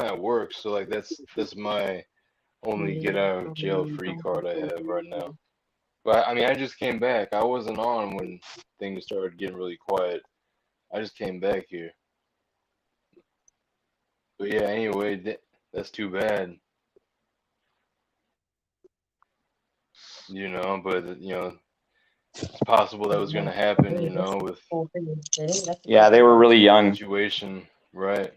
at work, so like that's my only get out of jail free card I have right now. But I mean, I just came back. I wasn't on when things started getting really quiet. I just came back here. But yeah, anyway, that's too bad. But it's possible that was going to happen, with Yeah, they were really young. situation, right?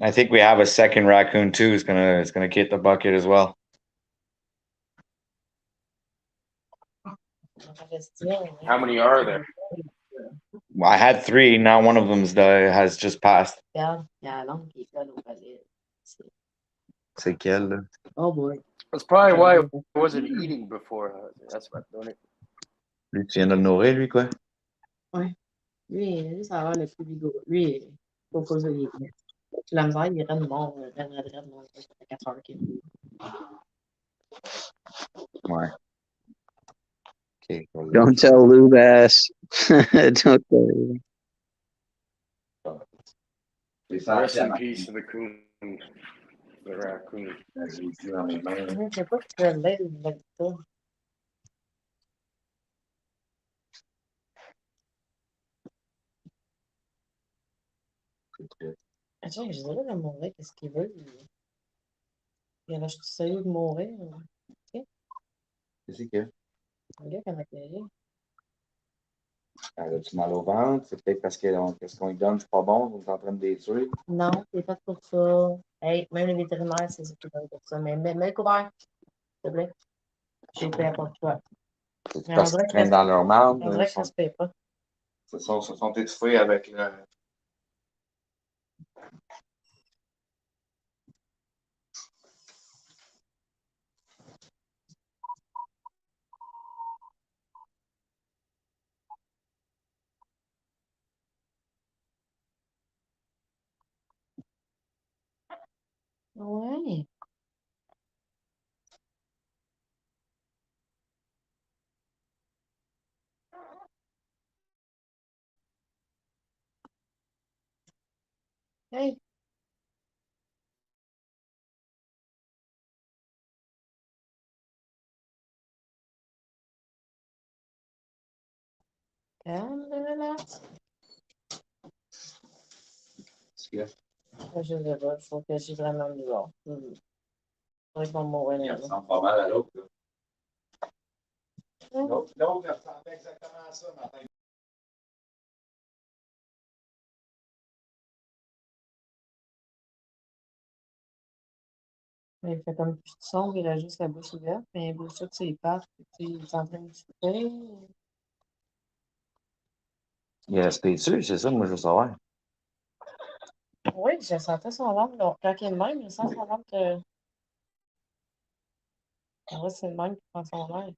I think we have a second raccoon too. It's gonna get the bucket as well. How many are there? I had 3. Now one of them's has just passed. C'est quel, là? Oh boy. That's probably why I wasn't eating before. That's what I'm doing it. Lui, tu viens de le nourrir, lui, quoi? Lui, ça a l'air le plus vigoureux. Lui, faut pas ça, il est net. La misère, il est raide mort, raide mort. Ça fait 4 heures qu'il est. Ouais. OK. Don't tell Lou Bass. Don't tell Lou. Rest in peace to the coon, the raccoon. Je sais pas si tu peux l'aide avec ça. Attends, je dirais de mourir, qu'est-ce qu'il veut? Il a acheté ça de mourir. Qu'est-ce que? Le gars, comment il est? Elle a-tu mal au ventre? C'est peut-être parce qu'est-ce qu'on lui donne, c'est pas bon, on est en train de les tuer. Non, c'est pas pour ça. Hey, même les vétérinaires, c'est ça qui donne pour ça. Mais mets le couvert, s'il te plaît. J'ai fait pour toi. C'est Mais on parce dirait qu'ils que traînent dans leur marde. on dirait que ça se fait pas. Se sont étouffés avec le. Ouais. Hey. Calme, relax. Je sais pas, je trouve que c'est vraiment bizarre. Faudrait qu'on m'envoie Il là. ressemble pas mal à l'autre. L'autre, il ressemblait exactement à ça, Martin. Il fait comme plus de son, il a juste la bouche ouverte, mais il bouge toutes ses pattes, il est en train de souffler. Il est resté dessus, c'est ça, moi je veux savoir. Oui, je sentais son ventre. Donc, quand il est de même, je sens son ventre que. En vrai, c'est le même qui prend son air.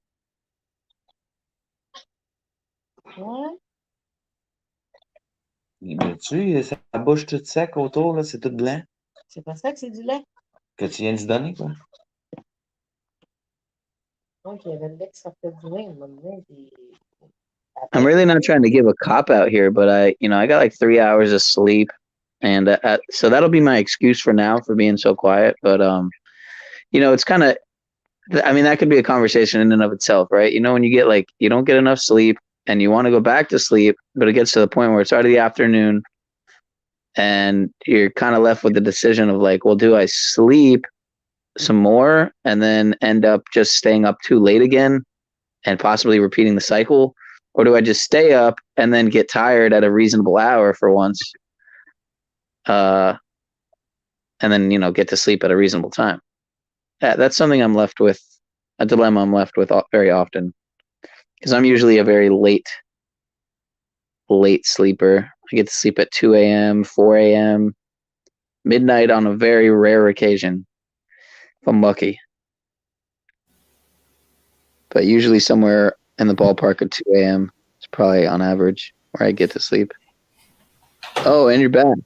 Ouais. Mais tu sa bouche toute sec autour, là, c'est tout blanc. C'est pas ça que c'est du lait. Que tu viens de se donner, quoi. Donc, il y avait le lait qui sortait du nez, il m'a donné, puis. I'm really not trying to give a cop out here, but I got like 3 hours of sleep, and so that'll be my excuse for now for being so quiet. But it's kind of, I mean, that could be a conversation in and of itself, right? When you get like you don't get enough sleep and you want to go back to sleep, but it gets to the point where it's already the afternoon, and you're kind of left with the decision of like, well, do I sleep some more and then end up just staying up too late again and possibly repeating the cycle? Or do I just stay up and then get tired at a reasonable hour for once, and then get to sleep at a reasonable time? That's something I'm left with, a dilemma I'm left with very often, because I'm usually a very late sleeper. I get to sleep at 2 a.m., 4 a.m., midnight on a very rare occasion, if I'm lucky. But usually somewhere in the ballpark of 2 a.m. is probably on average where I get to sleep. Oh, and you're back.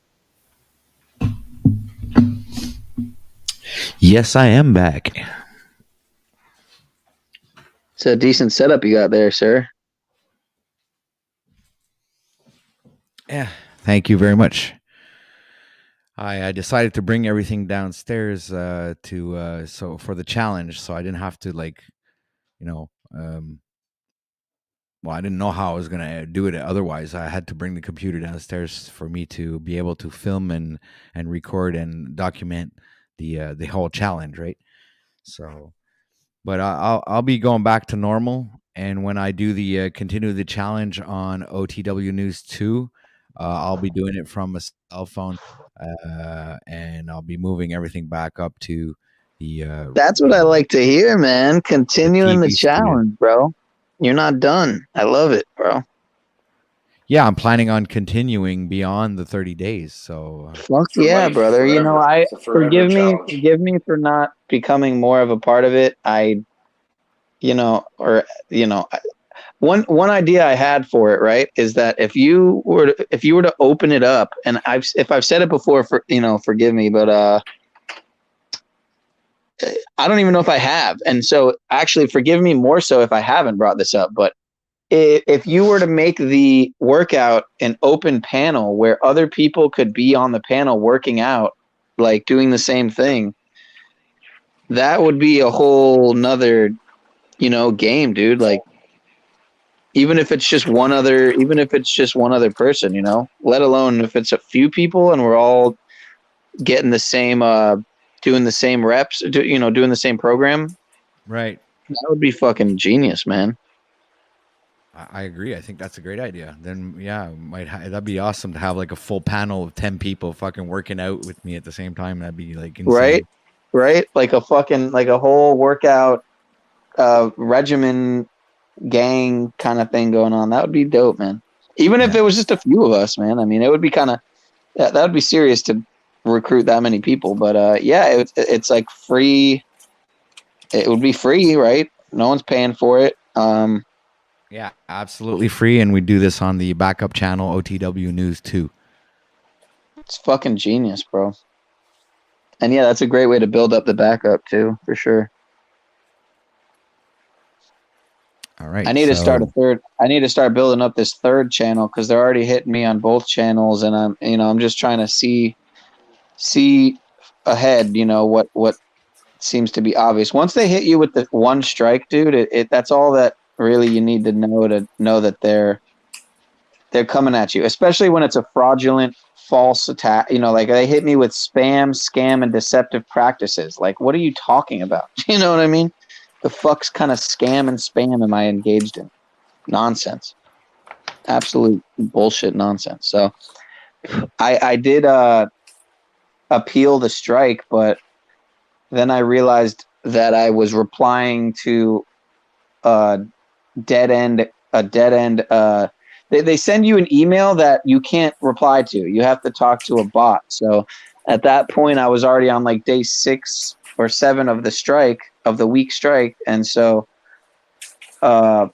Yes, I am back. It's a decent setup you got there, sir. Yeah, thank you very much. I decided to bring everything downstairs so for the challenge, so I didn't have to I didn't know how I was gonna do it otherwise. I had to bring the computer downstairs for me to be able to film and record and document the whole challenge, right? So, but I'll be going back to normal, and when I do the continue the challenge on OTW News 2, I'll be doing it from a cell phone, and I'll be moving everything back up to the That's what I like to hear, man. Continuing the TV studio. challenge, bro. You're not done. I love it, bro. Yeah, I'm planning on continuing beyond the 30 days. So Fuck For yeah, life, brother. You know, forever. I It's a forever challenge. forgive me for not becoming more of a part of it. You know, or you know, one idea I had for it, right, is that if you were to open it up, and if I've said it before, for forgive me, but I don't even know if I have, and so actually forgive me more so if I haven't brought this up, but if you were to make the workout an open panel where other people could be on the panel working out, like doing the same thing, that would be a whole nother, game, dude. Like, even if it's just one other person, let alone if it's a few people and we're all getting the same, doing the same reps, doing the same program, right. that would be fucking genius, man. I agree. I think that's a great idea. Then, yeah, that'd be awesome to have like a full panel of 10 people fucking working out with me at the same time. That'd be like insane. Right. Like a whole workout, regimen gang kind of thing going on. That would be dope, man. Even if it was just a few of us, man. I mean, it would be kind of, that would be serious to recruit that many people. But yeah, it's like free. It would be free, right? No one's paying for it. Yeah, absolutely free. And we do this on the backup channel, OTW News 2. It's fucking genius, bro. And yeah, that's a great way to build up the backup too, for sure. All right. I need to start building up this third channel because they're already hitting me on both channels, and I'm just trying to see ahead, what seems to be obvious. Once they hit you with the one strike, dude, that's all that really you need to know that they're coming at you, especially when it's a fraudulent false attack. Like they hit me with spam, scam, and deceptive practices. Like, what are you talking about? You know what I mean? The fuck's kind of scam and spam am I engaged in? Nonsense. Absolute bullshit nonsense. So I did appeal the strike, but then I realized that I was replying to a dead end. They send you an email that you can't reply to. You have to talk to a bot. So at that point, I was already on like day 6 or 7 of the week strike, and so I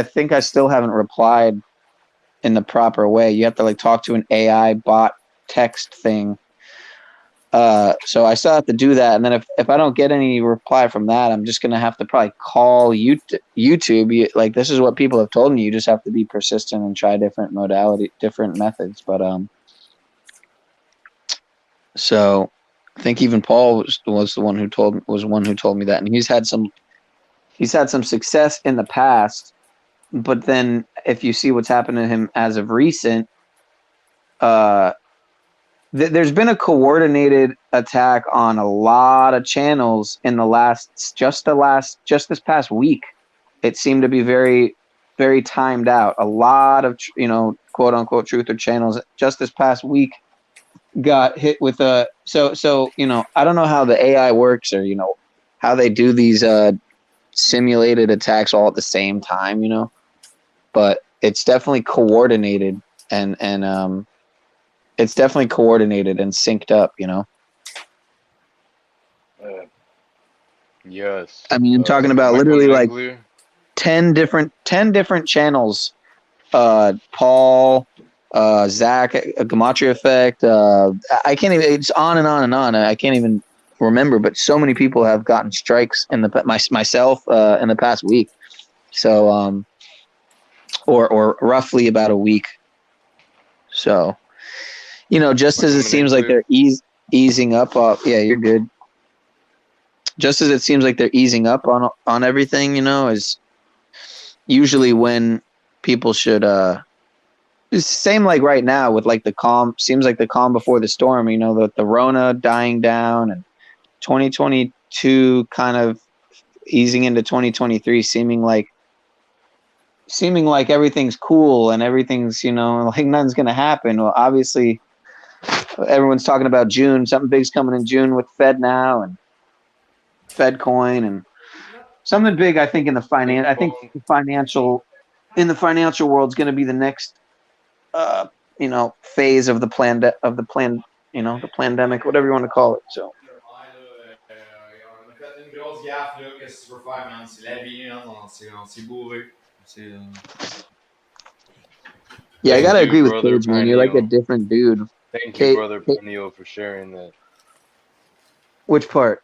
think I still haven't replied in the proper way. You have to like talk to an AI bot text thing. So I still have to do that, and then if I don't get any reply from that, I'm just gonna have to probably call YouTube. Like, this is what people have told me. You just have to be persistent and try different methods. But so I think even Paul was one who told me that, and he's had some success in the past. But then if you see what's happened to him as of recent, there's been a coordinated attack on a lot of channels in just this past week. It seemed to be very, very timed out. A lot of, quote unquote truther channels just this past week got hit with so I don't know how the AI works, or, how they do these, simulated attacks all at the same time, but it's definitely coordinated and it's definitely coordinated and synced up, Yes. I mean, I'm talking about Was literally it like clear? 10 different channels. Paul, Zach, Gematria Effect. I can't even. It's on and on and on. I can't even remember. But so many people have gotten strikes in myself in the past week. So or roughly about a week. So, just as it seems like they're easing up. Yeah, you're good. Just as it seems like they're easing up on everything, is usually when people should. It's the same like right now with like the calm. Seems like the calm before the storm. The Rona dying down and 2022 kind of easing into 2023, seeming like seeming like everything's cool and everything's, like nothing's gonna happen. Well, obviously, everyone's talking about June. Something big's coming in June with Fed now and Fed coin and something big. I think in the financial world is going to be the next, phase of the the pandemic, whatever you want to call it. So. Yeah, I Thank gotta you, agree with brother Cage, man. You're like a Peniel. different dude. Thank you, brother Peniel, for sharing that. Which part?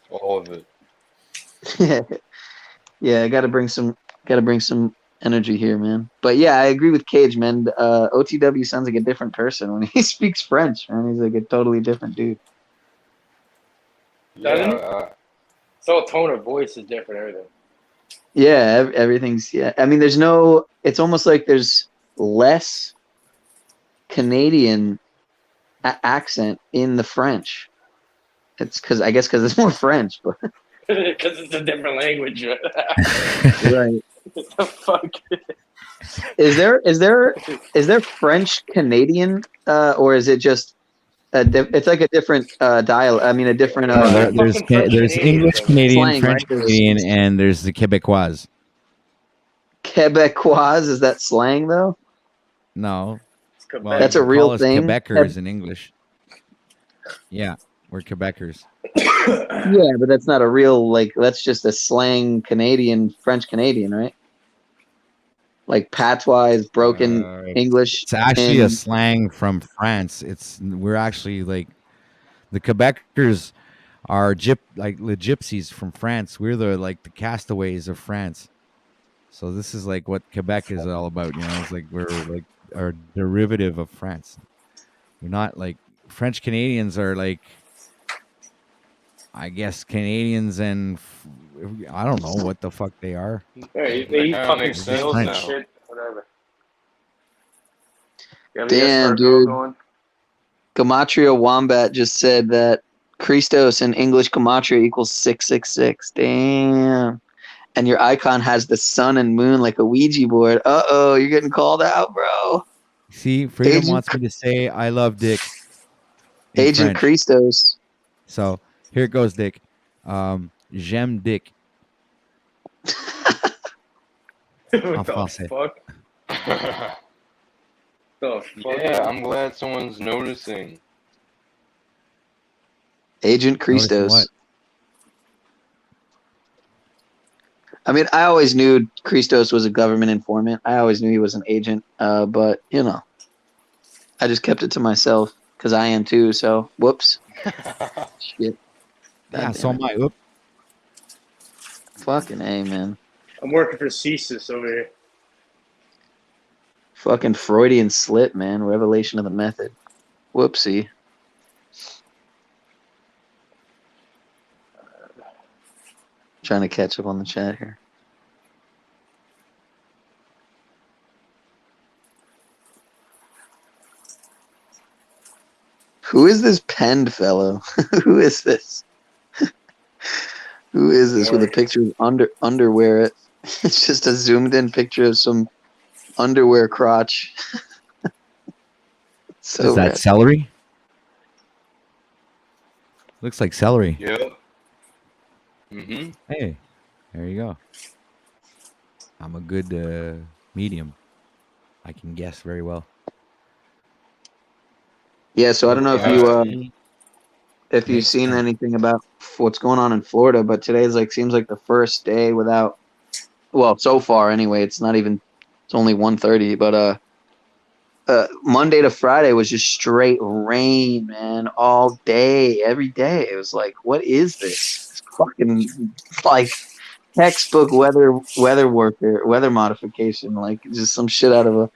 All of it. Yeah, I gotta bring some energy here, man. But yeah, I agree with Cage, man. OTW sounds like a different person when he speaks French, man. He's like a totally different dude. Doesn't it? Yeah, So tone of voice is different, everything. Yeah, everything's I mean, it's almost like there's less Canadian accent in the French. It's because it's more French, but Because it's a different language. right. What the fuck? Is there French Canadian, or is it just it's like a different dialect? I mean, a different No, there's Fucking French there's Canadian, English brother. Canadian, Slang, French right? There's Canadian, and there's the Quebecois. Quebecois. Is that slang though? No, It's Quebec. well, That's you a can real call us thing. Quebecers in English. Yeah, we're Quebecers. Yeah, but that's not a real that's just a slang French Canadian, right? Like patois is broken English. It's actually a slang from France. We're actually like the Quebecers are the gypsies from France. We're the castaways of France. So this is like what Quebec is all about. It's like we're like our derivative of France. We're not like French Canadians are like, I guess Canadians and I don't know what the fuck they are. Hey, they eat Kinda fucking makes sense seals and now. shit. Whatever. You have Damn, the girl dude. going? Gematria Wombat just said that Christos in English Gematria equals 666. Damn. And your icon has the sun and moon like a Ouija board. Uh-oh, you're getting called out, bro. See, Freedom Agent- wants me to say I love Dick in Agent French. Christos. So here it goes, Dick. J'aime Dick. What En the français. fuck? The fuck? yeah, I'm glad someone's noticing. Agent Noticing Christos. what? I mean, I always knew Christos was a government informant. I always knew he was an agent. But, I just kept it to myself because I am too. So, whoops. Shit. Yeah, God so damn am I. Oop. Fucking A, man. I'm working for CSIS over here. Fucking Freudian slip, man. Revelation of the method. Whoopsie. Trying to catch up on the chat here. Who is this penned fellow? Who is this? Who is this with a picture of underwear? It's just a zoomed in picture of some underwear crotch. So Is that rad. celery? Looks like celery. Yep. Mm-hmm. Hey, there you go. I'm a good medium. I can guess very well. Yeah, so I don't know if you've Makes seen sense. anything about what's going on in Florida, but today's seems like the first day without. Well, so far anyway, it's not even. It's only 1:30, but Monday to Friday was just straight rain, man, all day, every day. It was like, what is this? It's fucking textbook weather modification, just some shit out of a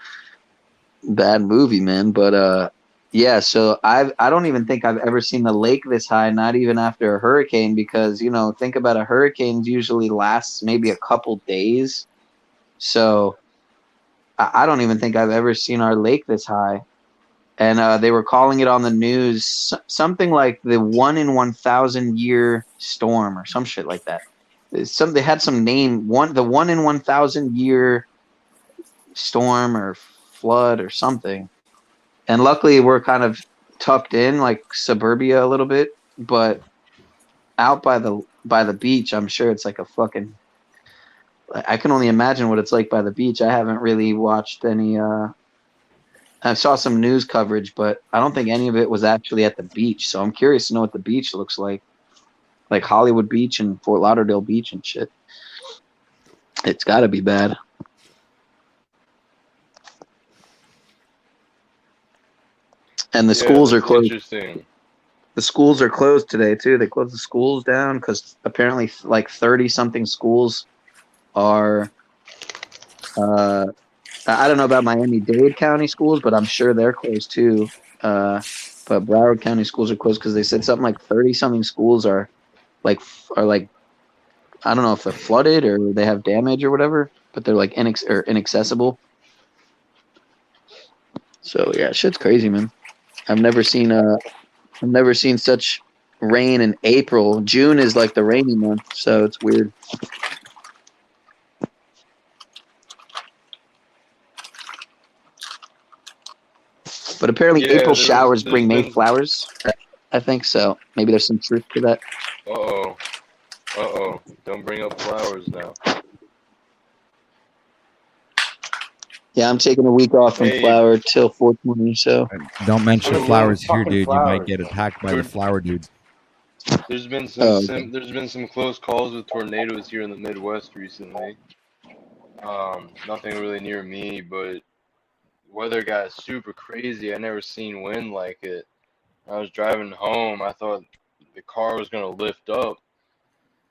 bad movie, man. But yeah, so I don't even think I've ever seen the lake this high, not even after a hurricane, because think about a hurricane usually lasts maybe a couple days. So I don't even think I've ever seen our lake this high. And they were calling it on the news something like the 1 in 1,000 year storm or some shit like that. They had some name, the 1 in 1,000 year storm or flood or something. And luckily we're kind of tucked in like suburbia a little bit, but out by the beach, I'm sure it's like a fucking, I can only imagine what it's like by the beach. I haven't really watched any I saw some news coverage, but I don't think any of it was actually at the beach. So I'm curious to know what the beach looks like Hollywood Beach and Fort Lauderdale Beach and shit. It's got to be bad. And the schools are closed. Interesting. The schools are closed today too. They closed the schools down because apparently like 30 something schools are. I don't know about Miami-Dade County schools, but I'm sure they're closed too. But Broward County schools are closed because they said something like 30 something schools are like I don't know if they're flooded or they have damage or whatever, but they're like inaccessible. So yeah, shit's crazy, man. I've never seen such rain in April. June is like the rainy month, so it's weird. But apparently April showers bring May flowers. I think so. Maybe there's some truth to that. Uh-oh. Don't bring up flowers now. Yeah, I'm taking a week off from flower till 420, so. Don't mention flowers here, dude. You might get attacked by the flower dude. There's been some close calls with tornadoes here in the Midwest recently. Nothing really near me, but weather got super crazy. I never seen wind like it. I was driving home. I thought the car was gonna lift up.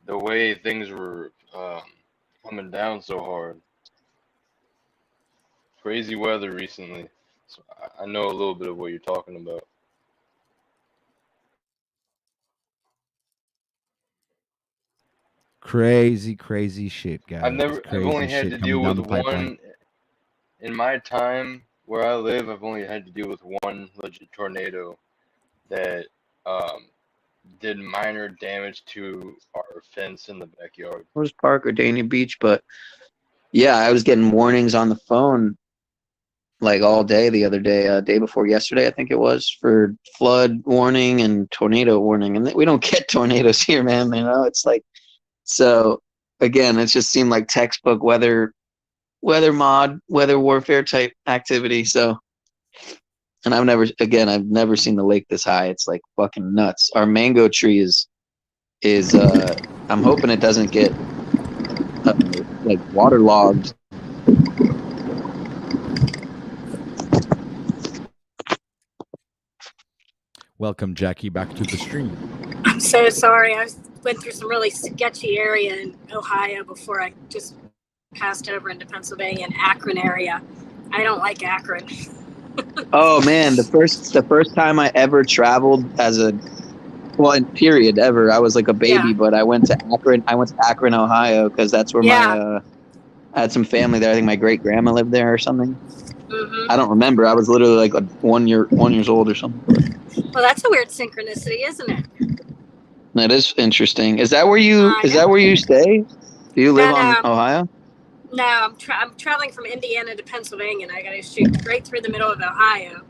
The way things were coming down so hard. Crazy weather recently. So I know a little bit of what you're talking about. Crazy shit, guys. I've only had to deal with one in my time where I live. I've only had to deal with one legit tornado that did minor damage to our fence in the backyard. It was Park or Dania Beach, but yeah, I was getting warnings on the phone like all day the other day, day before yesterday, I think it was, for flood warning and tornado warning. And we don't get tornadoes here, man. You know, it's like, so again, it just seemed like textbook weather warfare type activity. So, and I've never seen the lake this high. It's like fucking nuts. Our mango tree is I'm hoping it doesn't get like waterlogged. Welcome, Jackie, back to the stream. I'm so sorry. I went through some really sketchy area in Ohio before I just passed over into Pennsylvania and Akron area. I don't like Akron. Oh man, the first time I ever traveled in period ever, I was like a baby, but I went to Akron, Ohio, because that's where I had some family there. I think my great grandma lived there or something. Mm-hmm. I don't remember. I was literally like 1 years old or something. Well, that's a weird synchronicity, isn't it? That is interesting. Is that where you stay? Do you live on Ohio? No, I'm traveling from Indiana to Pennsylvania, and I got to shoot right through the middle of Ohio.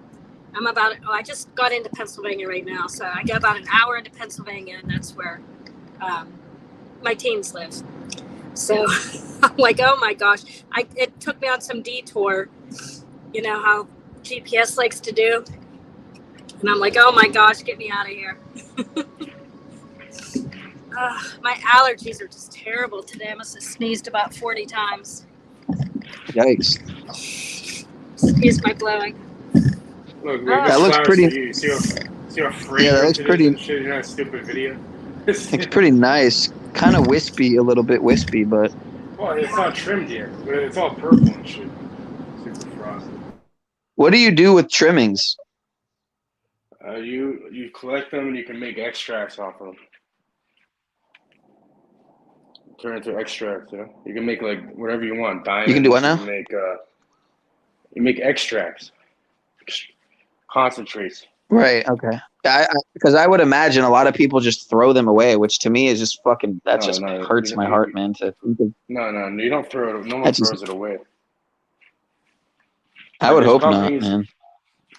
I just got into Pennsylvania right now, so I go about an hour into Pennsylvania, and that's where my teens live. So I'm like, oh my gosh, it took me on some detour, you know how GPS likes to do, and I'm like, oh my gosh, get me out of here. My allergies are just terrible today. I must have sneezed about 40 times. Yikes. Excuse my blowing. Look, that looks pretty. See how yeah, that looks pretty. Shit, you know, that stupid video. It's pretty nice. Kind of wispy, a little bit wispy, but. Well, it's not trimmed yet. It's all purple and shit. Super frosty. What do you do with trimmings? You collect them and you can make extracts off of them. Turn into extracts, you know? You can make like whatever you want. Diamonds. You can do what now? You make extracts. Concentrates. Right. Okay. Because I would imagine a lot of people just throw them away, which to me is just fucking. That No, just no, hurts my heart, man. To think of, no. You don't throw it. No one that just. throws it away. I Like would there's hope not, companies. man.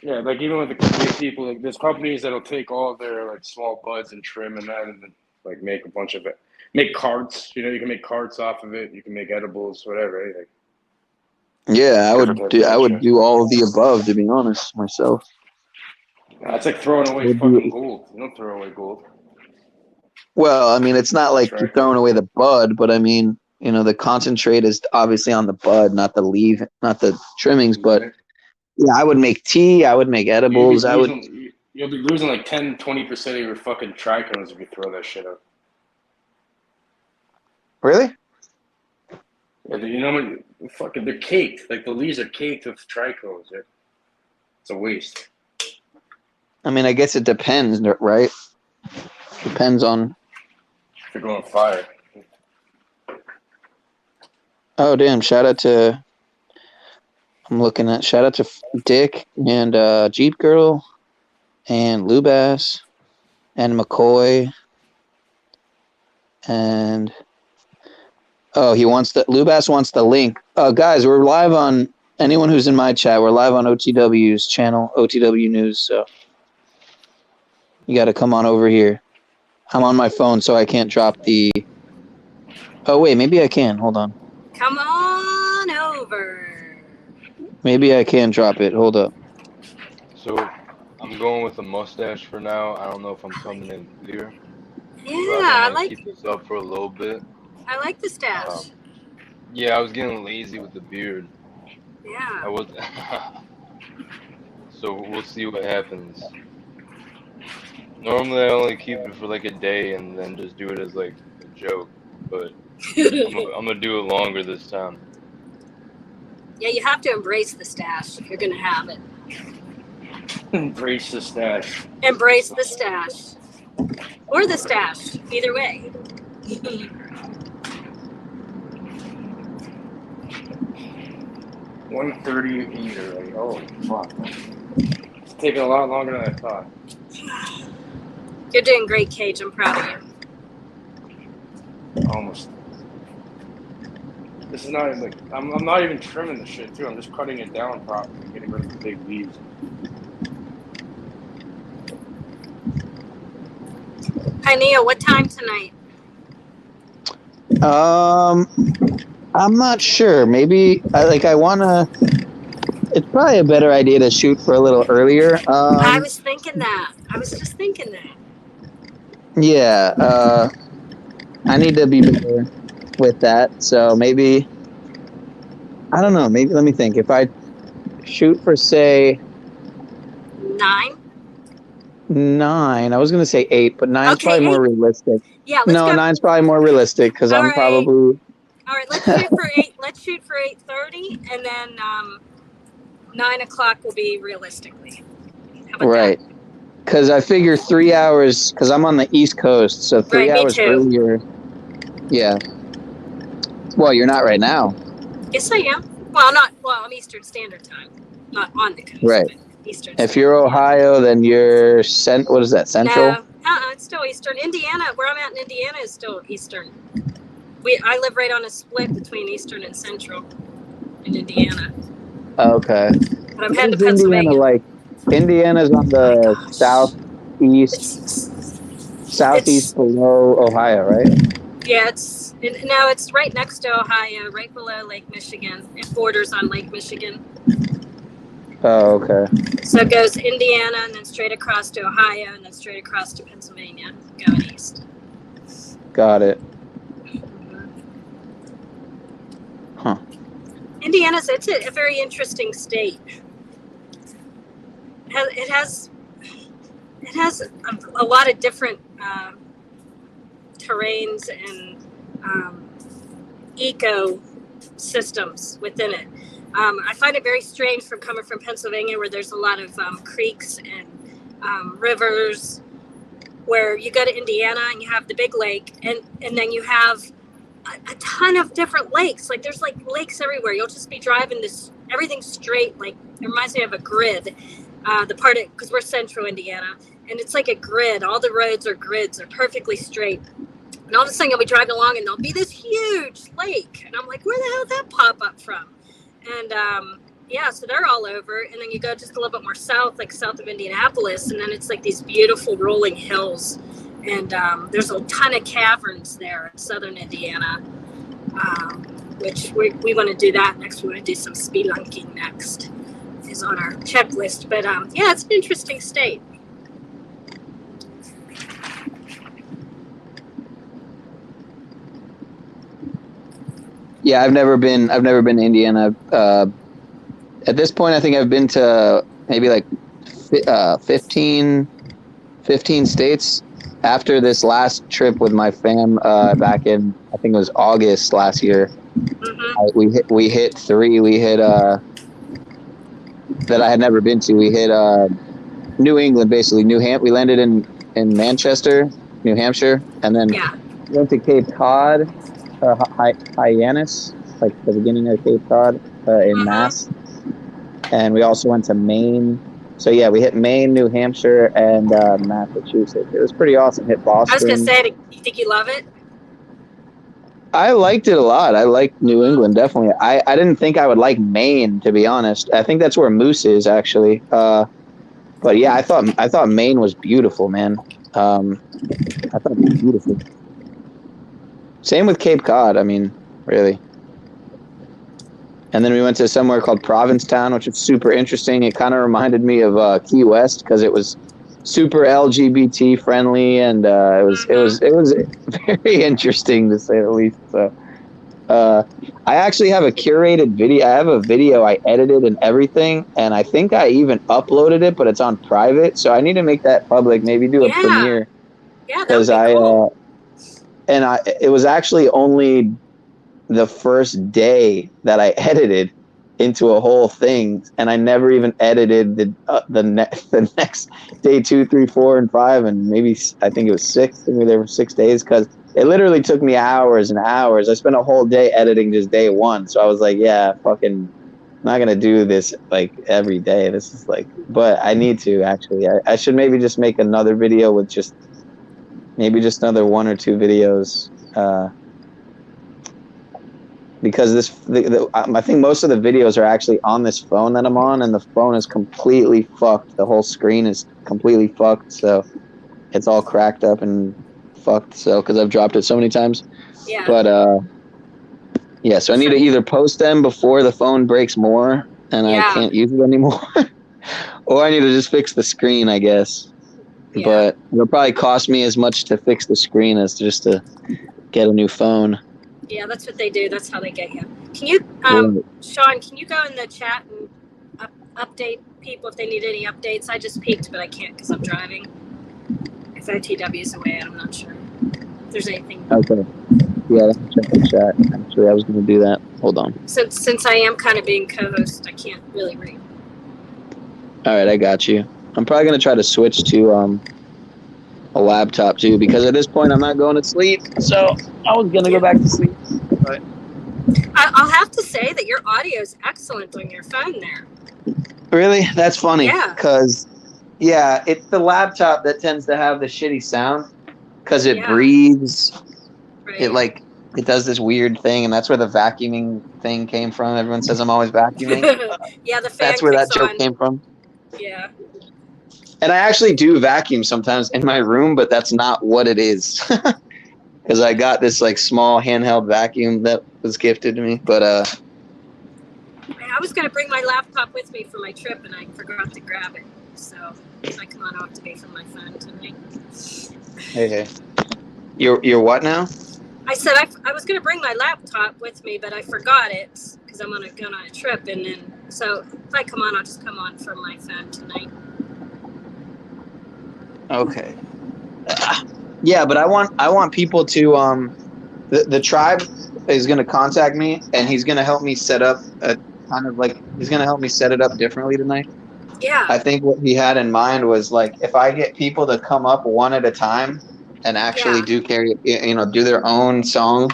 Yeah, like even with the big people, like there's companies that'll take all of their like small buds and trim and that, and then like make a bunch of it. Make carts. You know, you can make carts off of it. You can make edibles, whatever. Anything. Yeah, Different types of I would extras. do all of the above, to be honest, myself. That's like throwing away Would fucking do. gold. You don't throw away gold. Well, I mean, it's not like you're Track. throwing away the bud, but I mean, the concentrate is obviously on the bud, not the leaf, not the trimmings. But yeah, I would make tea. I would make You'll be edibles. I would. losing. You'll be losing like 10-20% of your fucking trichomes if you throw that shit out. Really? Yeah, you know what? Fucking, they're caked. Like the leaves are caked with trichomes. Yeah. It's a waste. I mean, I guess it depends, right? Depends on. If you're going fire. Oh, damn! Shout out to. I'm looking at. Shout out to Dick and Jeep Girl, and Lubass, and McCoy, and. Oh, Lubass wants the link. Guys, we're live on. Anyone who's in my chat, we're live on OTW's channel, OTW News. So you got to come on over here. I'm on my phone, so I can't drop the. Oh wait, maybe I can. Hold on. Come on over. Maybe I can drop it. Hold up. So I'm going with a mustache for now. I don't know if I'm coming in clear. Yeah, I like. Keep this up for a little bit. I like the stash. Yeah, I was getting lazy with the beard. Yeah. I was. So we'll see what happens. Normally, I only keep it for like a day and then just do it as like a joke. But I'm gonna do it longer this time. Yeah, you have to embrace the stash if you're gonna have it. Embrace the stash. Embrace the stash. Or the stash. Either way. 1:38 already. Oh fuck! It's taking a lot longer than I thought. You're doing great, Cage. I'm proud of you. Almost. This is not even like I'm not even trimming the shit too. I'm just cutting it down properly, getting rid of the big leaves. Hi, Neil. What time tonight? I'm not sure. Maybe I want to. It's probably a better idea to shoot for a little earlier. I was thinking that. I was just thinking that. Yeah. I need to be better with that. So maybe. I don't know. Maybe let me think. If I shoot for say 9, I was gonna say 8, but 9's probably more realistic. Yeah. Let's go. 9's probably more realistic because I'm probably. All right. Let's shoot for 8. Let's shoot for 8:30, and then 9 o'clock will be realistically. How about Right. Because I figure 3 hours. Because I'm on the East Coast, so 3 hours earlier. Yeah. Well, you're not right now. Yes, I am. Well, not. Well, I'm Eastern Standard Time, not on the coast. Right. Eastern. If you're Ohio, then you're what is that? Central. No, it's still Eastern. Indiana, where I'm at in Indiana, is still Eastern. I live right on a split between Eastern and Central in Indiana. Okay. But I'm heading to Pennsylvania. Indiana's on the southeast below Ohio, right? Yeah, it's right next to Ohio, right below Lake Michigan. It borders on Lake Michigan. Oh, okay. So it goes Indiana and then straight across to Ohio and then straight across to Pennsylvania, going east. Got it. Huh. Indiana's it's a very interesting state. It has a lot of different terrains and ecosystems within it. I find it very strange from coming from Pennsylvania, where there's a lot of creeks and rivers. Where you go to Indiana and you have the big lake, and then you have a ton of different lakes. Like there's like lakes everywhere. You'll just be driving everything's straight. Like it reminds me of a grid. the part because we're central Indiana, and it's like a grid. All the roads are grids, they're perfectly straight. And all of a sudden, you'll be driving along, and there'll be this huge lake, and I'm like, where the hell did that pop up from? And yeah, so they're all over, and then you go just a little bit more south, like south of Indianapolis, and then it's like these beautiful rolling hills, and there's a ton of caverns there in southern Indiana, which we want to do that next. We want to do some spelunking next, is on our checklist. But yeah, it's an interesting state. Yeah, I've never been to Indiana. At this point, I think I've been to maybe like 15 states. After this last trip with my fam back in, I think it was August last year, we hit 3. We hit that I had never been to. We hit New England, basically we landed in Manchester, New Hampshire, and then went to Cape Cod, Hyannis, like the beginning of Cape Cod in Mass, and we also went to Maine. So yeah, we hit Maine, New Hampshire, and Massachusetts. It was pretty awesome. Hit Boston. I was gonna say, you think you love it? I liked it a lot. I liked New England, definitely. I didn't think I would like Maine, to be honest. I think that's where Moose is, actually. But yeah, I thought Maine was beautiful, man. I thought it was beautiful. Same with Cape Cod. I mean, really. And then we went to somewhere called Provincetown, which was super interesting. It kind of reminded me of Key West because it was super LGBT friendly, and it was very interesting to say the least. So, I actually have a curated video. I have a video I edited and everything, and I think I even uploaded it, but it's on private. So I need to make that public. Maybe do a premiere. Yeah, that would be cool. It was actually only the first day that I edited into a whole thing, and I never even edited the next day 2, 3, 4, and 5, and maybe I think it was 6. I think we were there for 6 days because it literally took me hours and hours. I spent a whole day editing just day 1, so I was like, yeah, fucking not gonna do this like every day. This is like, but I need to actually. I should maybe just make another video with just another 1 or 2 videos. Because I think most of the videos are actually on this phone that I'm on, and the phone is completely fucked. The whole screen is completely fucked, so it's all cracked up and fucked. So because I've dropped it so many times. Yeah. But yeah. So I need to either post them before the phone breaks more, and I can't use it anymore, or I need to just fix the screen, I guess. Yeah. But it'll probably cost me as much to fix the screen as just to get a new phone. Yeah, that's what they do. That's how they get you. Can you, Sean, can you go in the chat and update people if they need any updates? I just peeked, but I can't because I'm driving. If OTW is away, I'm not sure if there's anything. Okay. Yeah, let me check the chat. Actually, I was going to do that. Hold on. Since I am kind of being co-host, I can't really read. All right, I got you. I'm probably going to try to switch to a laptop too, because at this point I'm not going to sleep, so I was gonna go back to sleep. But I'll have to say that your audio is excellent on your phone there. Really? That's funny. Yeah. Because it's the laptop that tends to have the shitty sound because it breathes. Right. It does this weird thing, and that's where the vacuuming thing came from. Everyone says I'm always vacuuming. Yeah, the fan. That's where that joke came from. Yeah. And I actually do vacuum sometimes in my room, but that's not what it is. Because I got this small handheld vacuum that was gifted to me. But I was going to bring my laptop with me for my trip, and I forgot to grab it. So I come on off to be from my phone tonight. Hey. You're what now? I said I was going to bring my laptop with me, but I forgot it because I'm going on a trip. And then, so if I come on, I'll just come on from my phone tonight. Okay. Yeah, but I want people to the tribe is going to contact me, and he's going to help me set up he's going to help me set it up differently tonight. Yeah. I think what he had in mind was if I get people to come up one at a time and actually do do their own song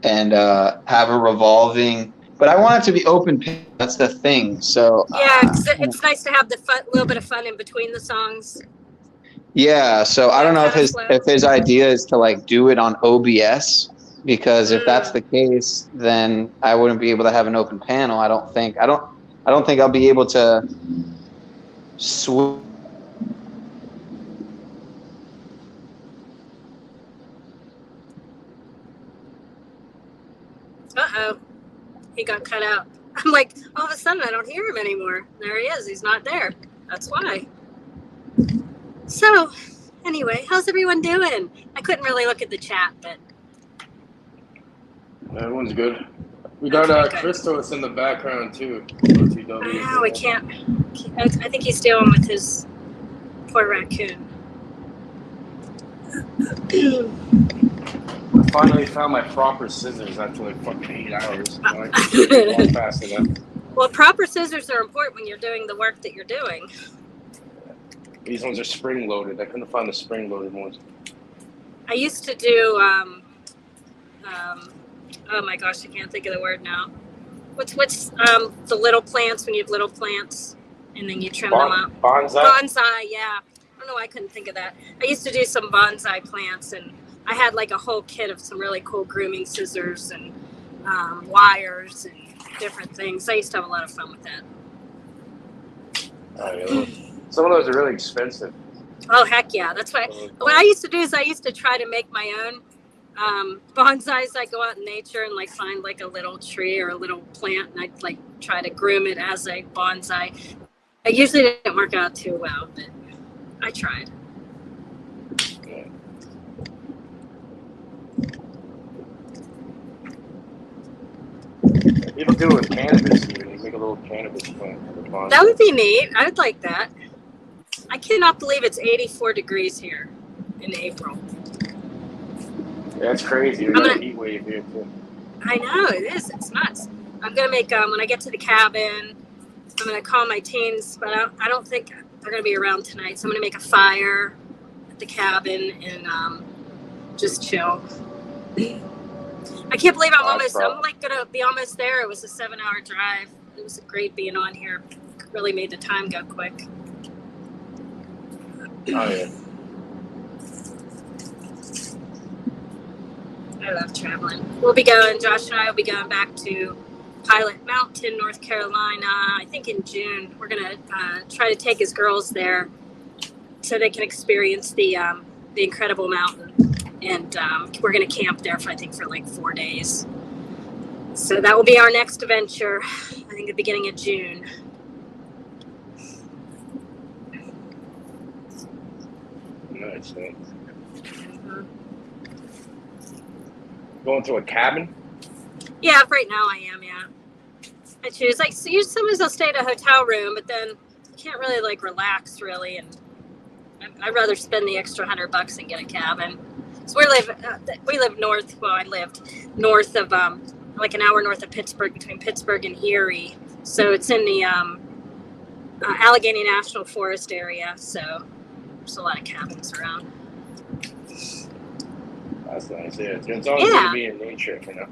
and have a revolving, but I want it to be open. That's the thing. So Yeah, because it's nice to have the little bit of fun in between the songs. yeah. So I don't know if his idea is to like do it on OBS, because if that's the case, then I wouldn't be able to have an open panel. I don't think I'll be able to Uh-oh. He got cut out. I'm like, all of a sudden I don't hear him anymore. There he is. He's not there. That's why. So, anyway, how's everyone doing? I couldn't really look at the chat, but everyone's good. We got Christos in the background too. oh, we can't. I think he's dealing with his poor raccoon. I finally found my proper scissors after like fucking 8 hours. I fast enough. Well, proper scissors are important when you're doing the work that you're doing. These ones are spring loaded. I couldn't find the spring loaded ones. I used to do oh my gosh, I can't think of the word now. What's the little plants when you have little plants and then you trim them up? Bonsai? Bonsai, yeah. I don't know why I couldn't think of that. I used to do some bonsai plants, and I had like a whole kit of some really cool grooming scissors and wires and different things. I used to have a lot of fun with that. Oh, yeah. Some of those are really expensive. Oh, heck yeah. That's why what I used to do is I used to try to make my own bonsais. I go out in nature and like find like a little tree or a little plant, and I'd like try to groom it as a bonsai. It usually didn't work out too well, but I tried. Yeah. People do it with cannabis even. You make a little cannabis plant. That would be neat. I would like that. I cannot believe it's 84 degrees here in April. Yeah, that's crazy. We got a heat wave here too. I know, it is. It's nuts. I'm going to make, when I get to the cabin, I'm going to call my teens, but I don't think they're going to be around tonight. So I'm going to make a fire at the cabin and just chill. I can't believe I'm like going to be almost there. It was a 7-hour drive. It was great being on here. Really made the time go quick. Oh, yeah. I love traveling. We'll be going, Josh and I will be going back to Pilot Mountain, North Carolina, I think in June. We're going to try to take his girls there so they can experience the incredible mountain. And we're going to camp there for like 4 days. So that will be our next adventure, I think the beginning of June. Nice, man. Going to a cabin? Yeah, right now I am, yeah. I choose, like, so sometimes I'll stay at a hotel room, but then you can't really, like, relax, really, and I'd rather spend the extra $100 and get a cabin. So we live north, well, I lived north of, like an hour north of Pittsburgh, between Pittsburgh and Erie. So it's in the Allegheny National Forest area, so there's a lot of cabins around. That's nice, yeah. It's always good to be in nature, you know?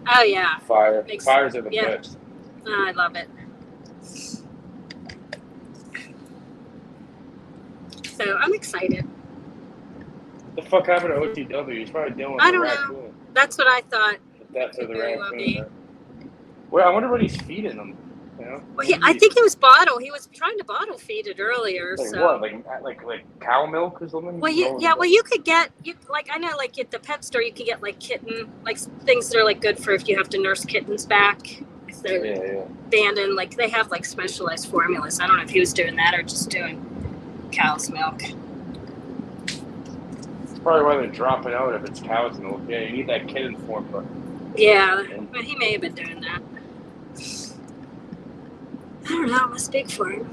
Oh, yeah. Fires are the best. Oh, I love it. So I'm excited. What the fuck happened to OTW? He's probably dealing with I don't know. raccoon. That's what I thought. The death of the raccoon. Well, I wonder what he's feeding them. You know? Well, I think he was trying to bottle feed it earlier. Like so what? Like cow milk or something? Well, you could get I know, like at the pet store you can get like kitten, like things that are like good for if you have to nurse kittens back if they're abandoned. Like they have like specialized formulas. I don't know if he was doing that or just doing cow's milk. That's probably why they're dropping out if it's cow's milk. Yeah, you need that kitten formula. Yeah, but he may have been doing that. I don't know. It must be big for him.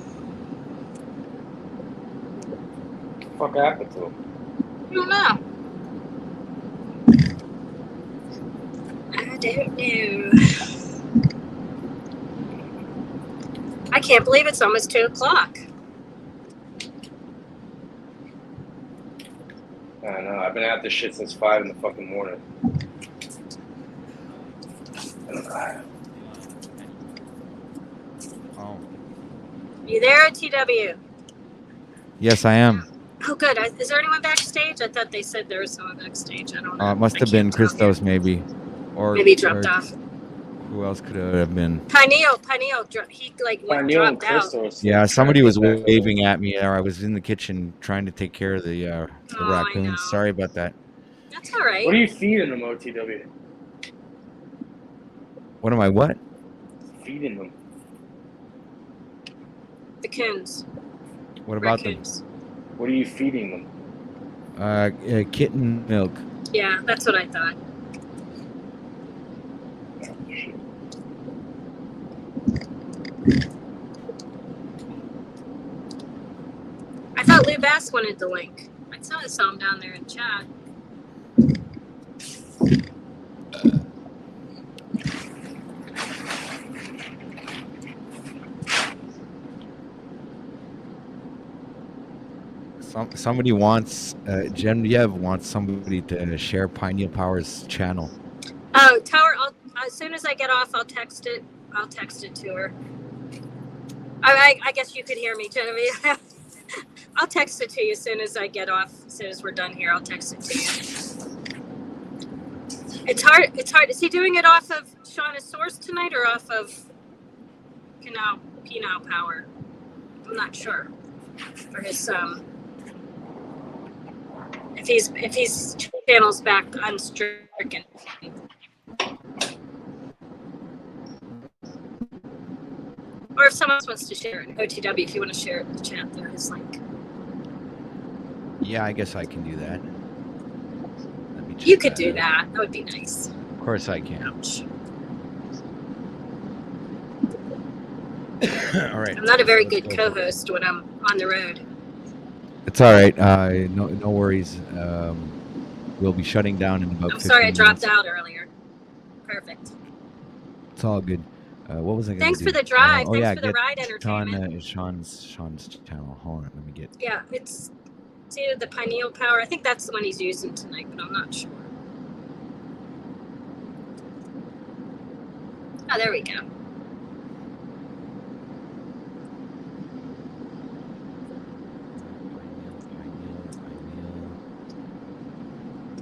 What the fuck happened to him? I don't know. I don't know. I can't believe it's almost 2 o'clock. I don't know. I've been at this shit since 5 in the fucking morning. I don't know. You there, TW? Yes, I am. Oh, good. Is there anyone backstage? I thought they said there was someone backstage. I don't know. It must I have been can't tell Christos, here. maybe, or Maybe he dropped off. who else could it have been? Pineal, he like went, Neil and dropped out. Christos. Yeah, somebody was waving at me, or I was in the kitchen trying to take care of the Oh, I know. raccoons. Sorry about that. That's all right. What are you feeding them, OTW? What am I? What? Feeding them. The coons. What about Raccoons. What are you feeding them? Kitten milk. Yeah, that's what I thought. I thought Lou Bass wanted the link. I saw him down there in chat. Somebody wants Genevieve wants somebody to share Pineal Power's channel. Oh, Tower! As soon as I get off, I'll text it. I'll text it to her. I guess you could hear me, Genevieve. I'll text it to you as soon as I get off. As soon as we're done here, I'll text it to you. It's hard. It's hard. Is he doing it off of Shauna's Source tonight or off of Pineal Power? I'm not sure. For his if his channel's back unstricken. Or if someone else wants to share it, OTW, if you want to share it in the chat, there is link. Yeah, I guess I can do that. Let me check You could that do out. that. That would be nice. Of course I can. Ouch. All right. I'm not a very good co-host when I'm on the road. It's all right. No worries. We'll be shutting down in about. I'm sorry I 15 dropped minutes. out earlier. Perfect. It's all good. What was I going to Thanks do? for the drive. Thanks yeah, for the get ride entertainment. Sean's channel. Hold on, let me get. Yeah, it's either the Pineal Power. I think that's the one he's using tonight, but I'm not sure. Oh, there we go.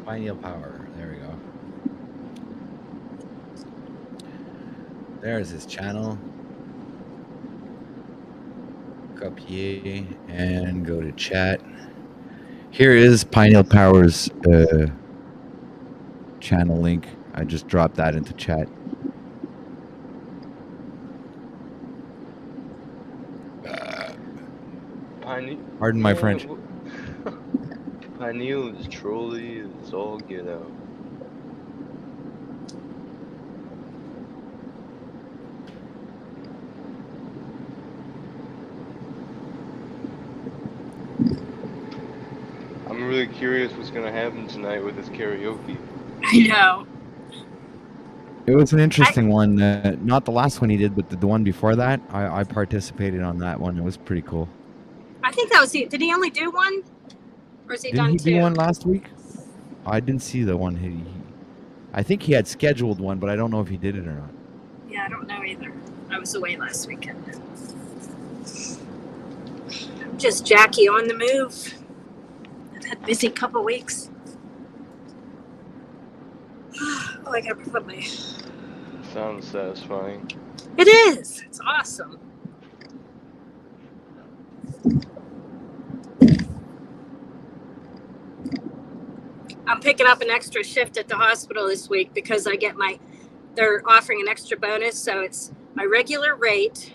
Pineal Power. There we go. There's his channel. Copy and go to chat. Here is Pineal Power's channel link. I just dropped that into chat. Pardon my French. Pineal is trolly, it's all get out. I'm really curious what's gonna happen tonight with this karaoke. I know. It was an interesting one. Not the last one he did, but the one before that. I participated on that one. It was pretty cool. I think that was did he only do one? Or is he Didn't done he two? do one last week? I didn't see the one. I think he had scheduled one, but I don't know if he did it or not. Yeah, I don't know either. I was away last weekend. Just Jackie on the move. I've had a busy couple weeks. Oh, I gotta put my... Sounds satisfying. It is. It's awesome. I'm picking up an extra shift at the hospital this week because I get they're offering an extra bonus. So it's my regular rate.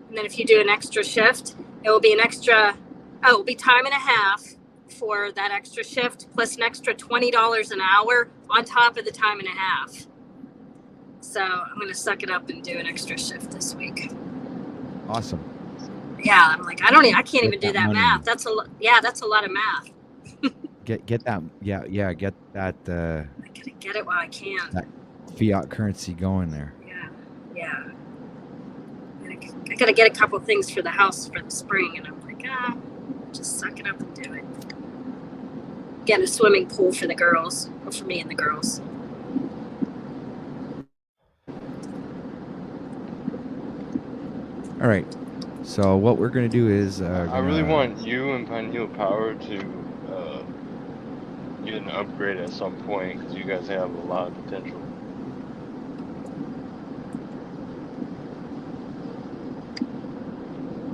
And then if you do an extra shift, it will be it will be time and a half for that extra shift plus an extra $20 an hour on top of the time and a half. So I'm going to suck it up and do an extra shift this week. Awesome. Yeah, I'm like, I can't even do that math. That's a lot of math. Get that. Yeah. Get that. I gotta get it while I can. That fiat currency going there. Yeah. I gotta get a couple things for the house for the spring, and I'm like, just suck it up and do it. Get a swimming pool for the girls, or for me and the girls. All right. So what we're gonna do is I really want you and Pineal Power to get an upgrade at some point because you guys have a lot of potential.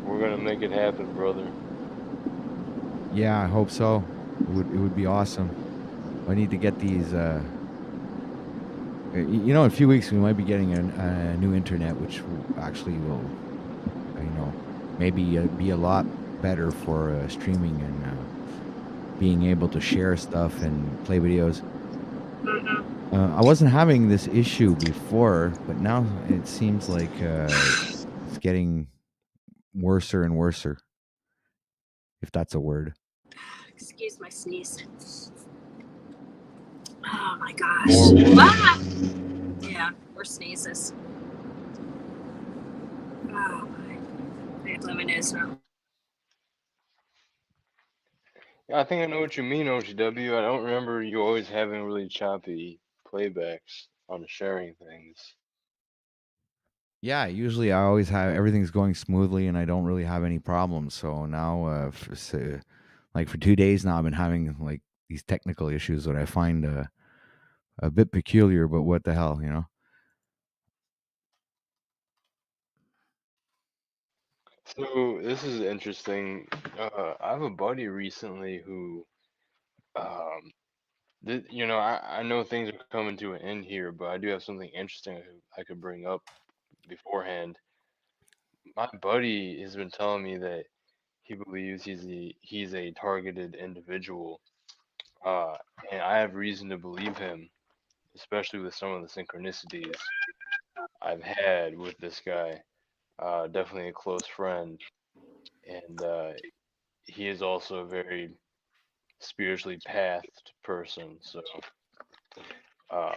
We're gonna make it happen, brother. Yeah, I hope so. It would be awesome. I need to get these. In a few weeks we might be getting a new internet, which actually will, maybe be a lot better for streaming and being able to share stuff and play videos. I wasn't having this issue before, but now it seems like it's getting worser and worser, if that's a word. Excuse my sneeze. Oh my gosh. More Ah! Yeah, more sneezes. Oh my. I have lemon-nose now. Yeah, I think I know what you mean, OGW. I don't remember you always having really choppy playbacks on sharing things. Yeah, usually I always have everything's going smoothly and I don't really have any problems. So now, for 2 days now, I've been having like these technical issues that I find a bit peculiar. But what the hell, So this is interesting. I have a buddy recently who, I know things are coming to an end here, but I do have something interesting I could bring up beforehand. My buddy has been telling me that he believes he's a targeted individual, uh, and I have reason to believe him, especially with some of the synchronicities I've had with this guy. Definitely a close friend, and he is also a very spiritually pathed person. So, so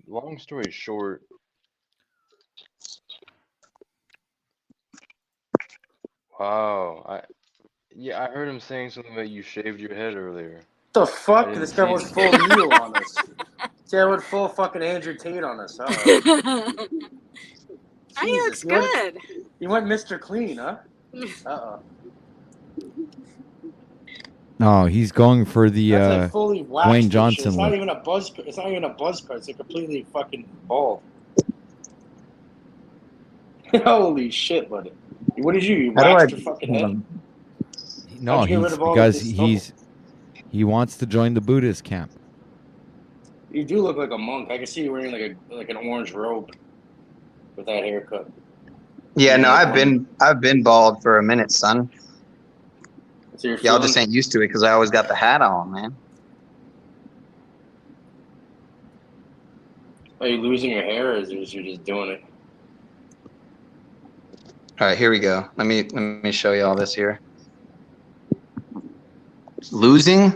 long story short, wow, I heard him saying something about you shaved your head earlier. The I fuck? didn't This guy see went it. full Neo on us. This guy went full fucking Andrew Tate on us. Uh-oh. He looks good. You went Mr. Clean, huh? Uh-oh. no, he's going for the That's like fully waxed Dwayne and shit. Johnson It's not look. even a buzz. It's not even a buzz cut. It's like completely fucking bald. Holy shit, buddy! What did you? You How do I? waxed your fucking Hold head? on. No, How'd you get rid he's of all because this stubble? he wants to join the Buddhist camp. You do look like a monk. I can see you wearing like an orange robe with that haircut. Yeah, You no, look I've been bald for a minute, son. So you're Y'all feeling. just ain't used to it because I always got the hat on, man. Are you losing your hair, or is you just doing it? All right, here we go. Let me show you all this here. Losing?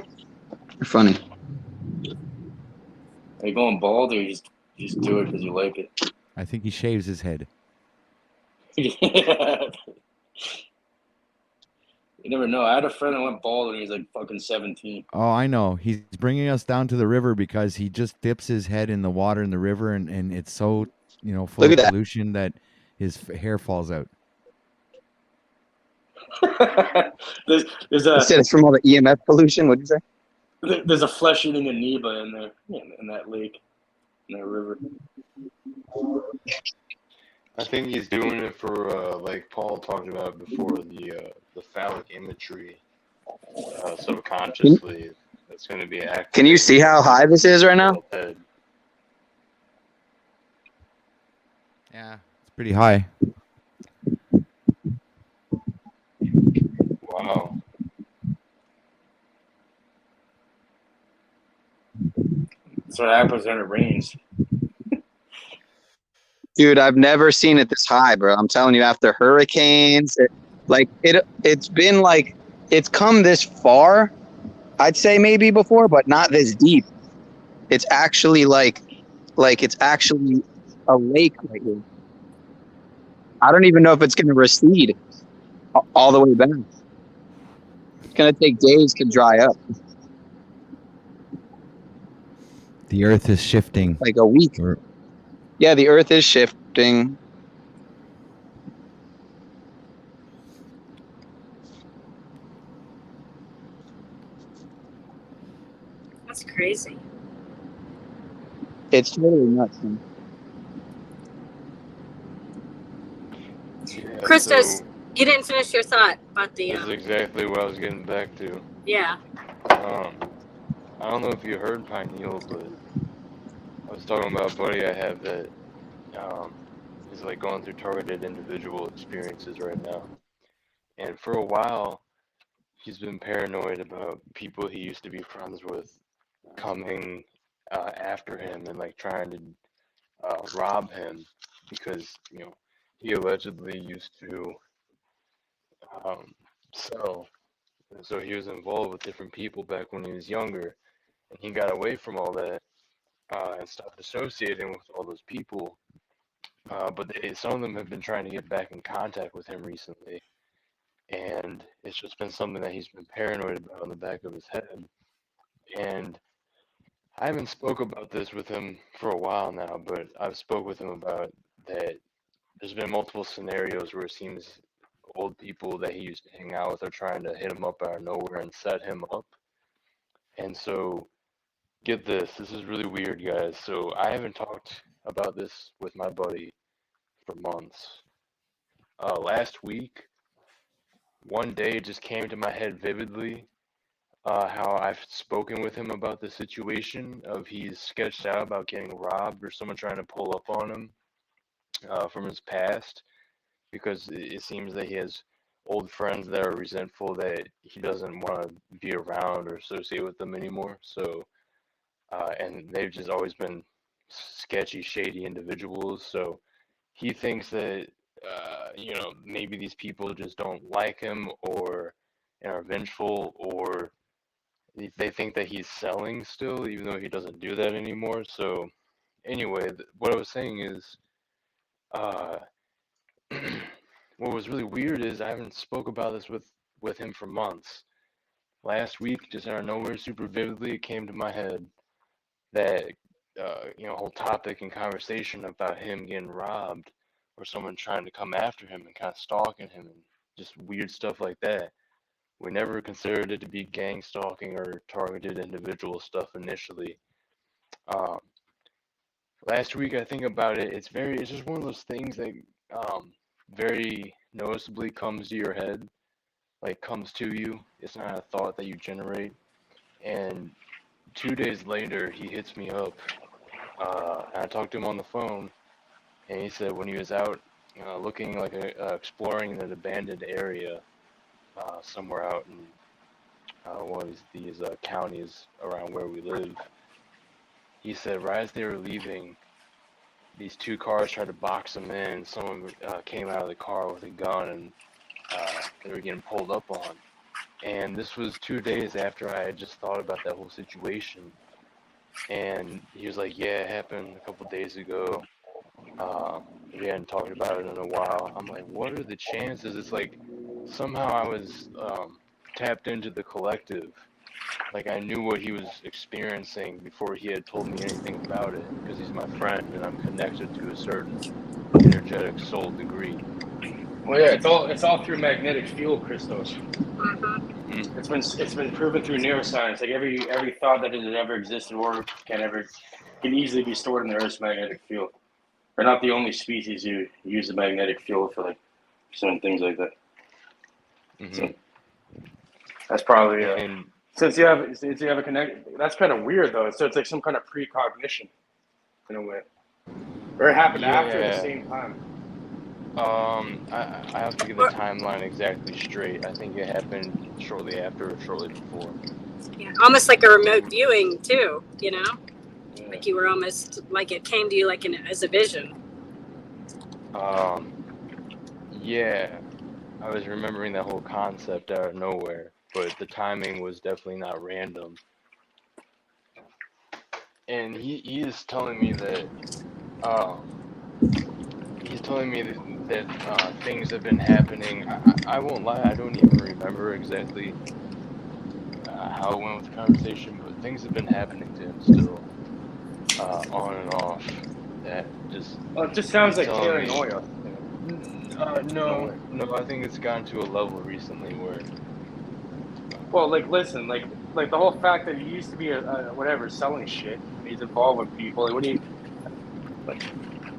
You're funny. Are you going bald, or you just do it because you like it? I think he shaves his head. Yeah. You never know. I had a friend that went bald when he was like fucking 17. Oh, I know. He's bringing us down to the river because he just dips his head in the water in the river, and it's so full Look of at that. pollution that his hair falls out. there's I said it's from all the EMF pollution. What'd you say? there's a flesh-eating amoeba in there, in that lake, in that river. I think he's doing it for like Paul talked about before, the phallic imagery subconsciously that's going to be active. Can you see how high this is right now? Yeah, it's pretty high. Wow. That's what happens when it rains. Dude, I've never seen it this high, bro. I'm telling you, after hurricanes, it's been like it's come this far. I'd say maybe before, but not this deep. It's actually like it's actually a lake right here. I don't even know if it's going to recede all the way back. It's going to take days to dry up. The earth is shifting. Like a week. Yeah, the earth is shifting. It's crazy. It's totally nuts. Man. Yeah, Christos, so you didn't finish your thought about the. this is exactly what I was getting back to. Yeah. I don't know if you heard Pineal, but I was talking about a buddy I have that is like going through targeted individual experiences right now. And for a while, he's been paranoid about people he used to be friends with coming after him and like trying to rob him because, you know, he allegedly used to sell. And so he was involved with different people back when he was younger, and he got away from all that and stopped associating with all those people. But some of them have been trying to get back in contact with him recently, and it's just been something that he's been paranoid about in the back of his head. And I haven't spoke about this with him for a while now, but I've spoke with him about that. There's been multiple scenarios where it seems old people that he used to hang out with are trying to hit him up out of nowhere and set him up. And so, get this, this is really weird, guys. So I haven't talked about this with my buddy for months. Last week, one day it just came to my head vividly how I've spoken with him about the situation of he's sketched out about getting robbed or someone trying to pull up on him from his past, because it seems that he has old friends that are resentful that he doesn't want to be around or associate with them anymore. So, and they've just always been sketchy, shady individuals. So he thinks that, you know, maybe these people just don't like him or are vengeful, or they think that he's selling still, even though he doesn't do that anymore. So anyway, what I was saying is, what was really weird is I haven't spoke about this with him for months. Last week, just out of nowhere, super vividly, it came to my head that you know, whole topic and conversation about him getting robbed or someone trying to come after him and kind of stalking him and just weird stuff like that. We never considered it to be gang stalking or targeted individual stuff initially. Um, Last week, I think about it. It's just one of those things that very noticeably comes to your head, like comes to you. It's not a thought that you generate. And 2 days later, he hits me up. And I talked to him on the phone, and he said when he was out looking like exploring an abandoned area somewhere out in one of these counties around where we live, he said right as they were leaving, these two cars tried to box them in. Someone came out of the car with a gun, and they were getting pulled up on. And this was 2 days after I had just thought about that whole situation. And he was like, yeah, it happened a couple days ago. We hadn't talked about it in a while. I'm like, what are the chances? It's like somehow I was tapped into the collective. Like I knew what he was experiencing before he had told me anything about it, because he's my friend and I'm connected to a certain energetic soul degree. Well, yeah, it's all through magnetic field crystals. Mm-hmm. It's been proven through neuroscience. Like every thought that has ever existed or can easily be stored in the Earth's magnetic field. We're not the only species who use the magnetic field for like certain things like that. Mm-hmm. So that's probably and since you have a connect. That's kind of weird though. So it's like some kind of precognition in a way, or it happened after the same time. I have to get the timeline exactly straight. I think it happened shortly after or shortly before. Yeah, almost like a remote viewing too, you know? Yeah. Like you were almost, like it came to you like as a vision. Yeah, I was remembering that whole concept out of nowhere, but the timing was definitely not random. And he is telling me that, things have been happening. I won't lie, I don't even remember exactly how it went with the conversation, but things have been happening to him still, on and off. That just. Oh, it just sounds like paranoia. No, I think it's gotten to a level recently where. Well, like, listen, like like the whole fact that he used to be a whatever selling shit. And he's involved with people. Like, what do you like?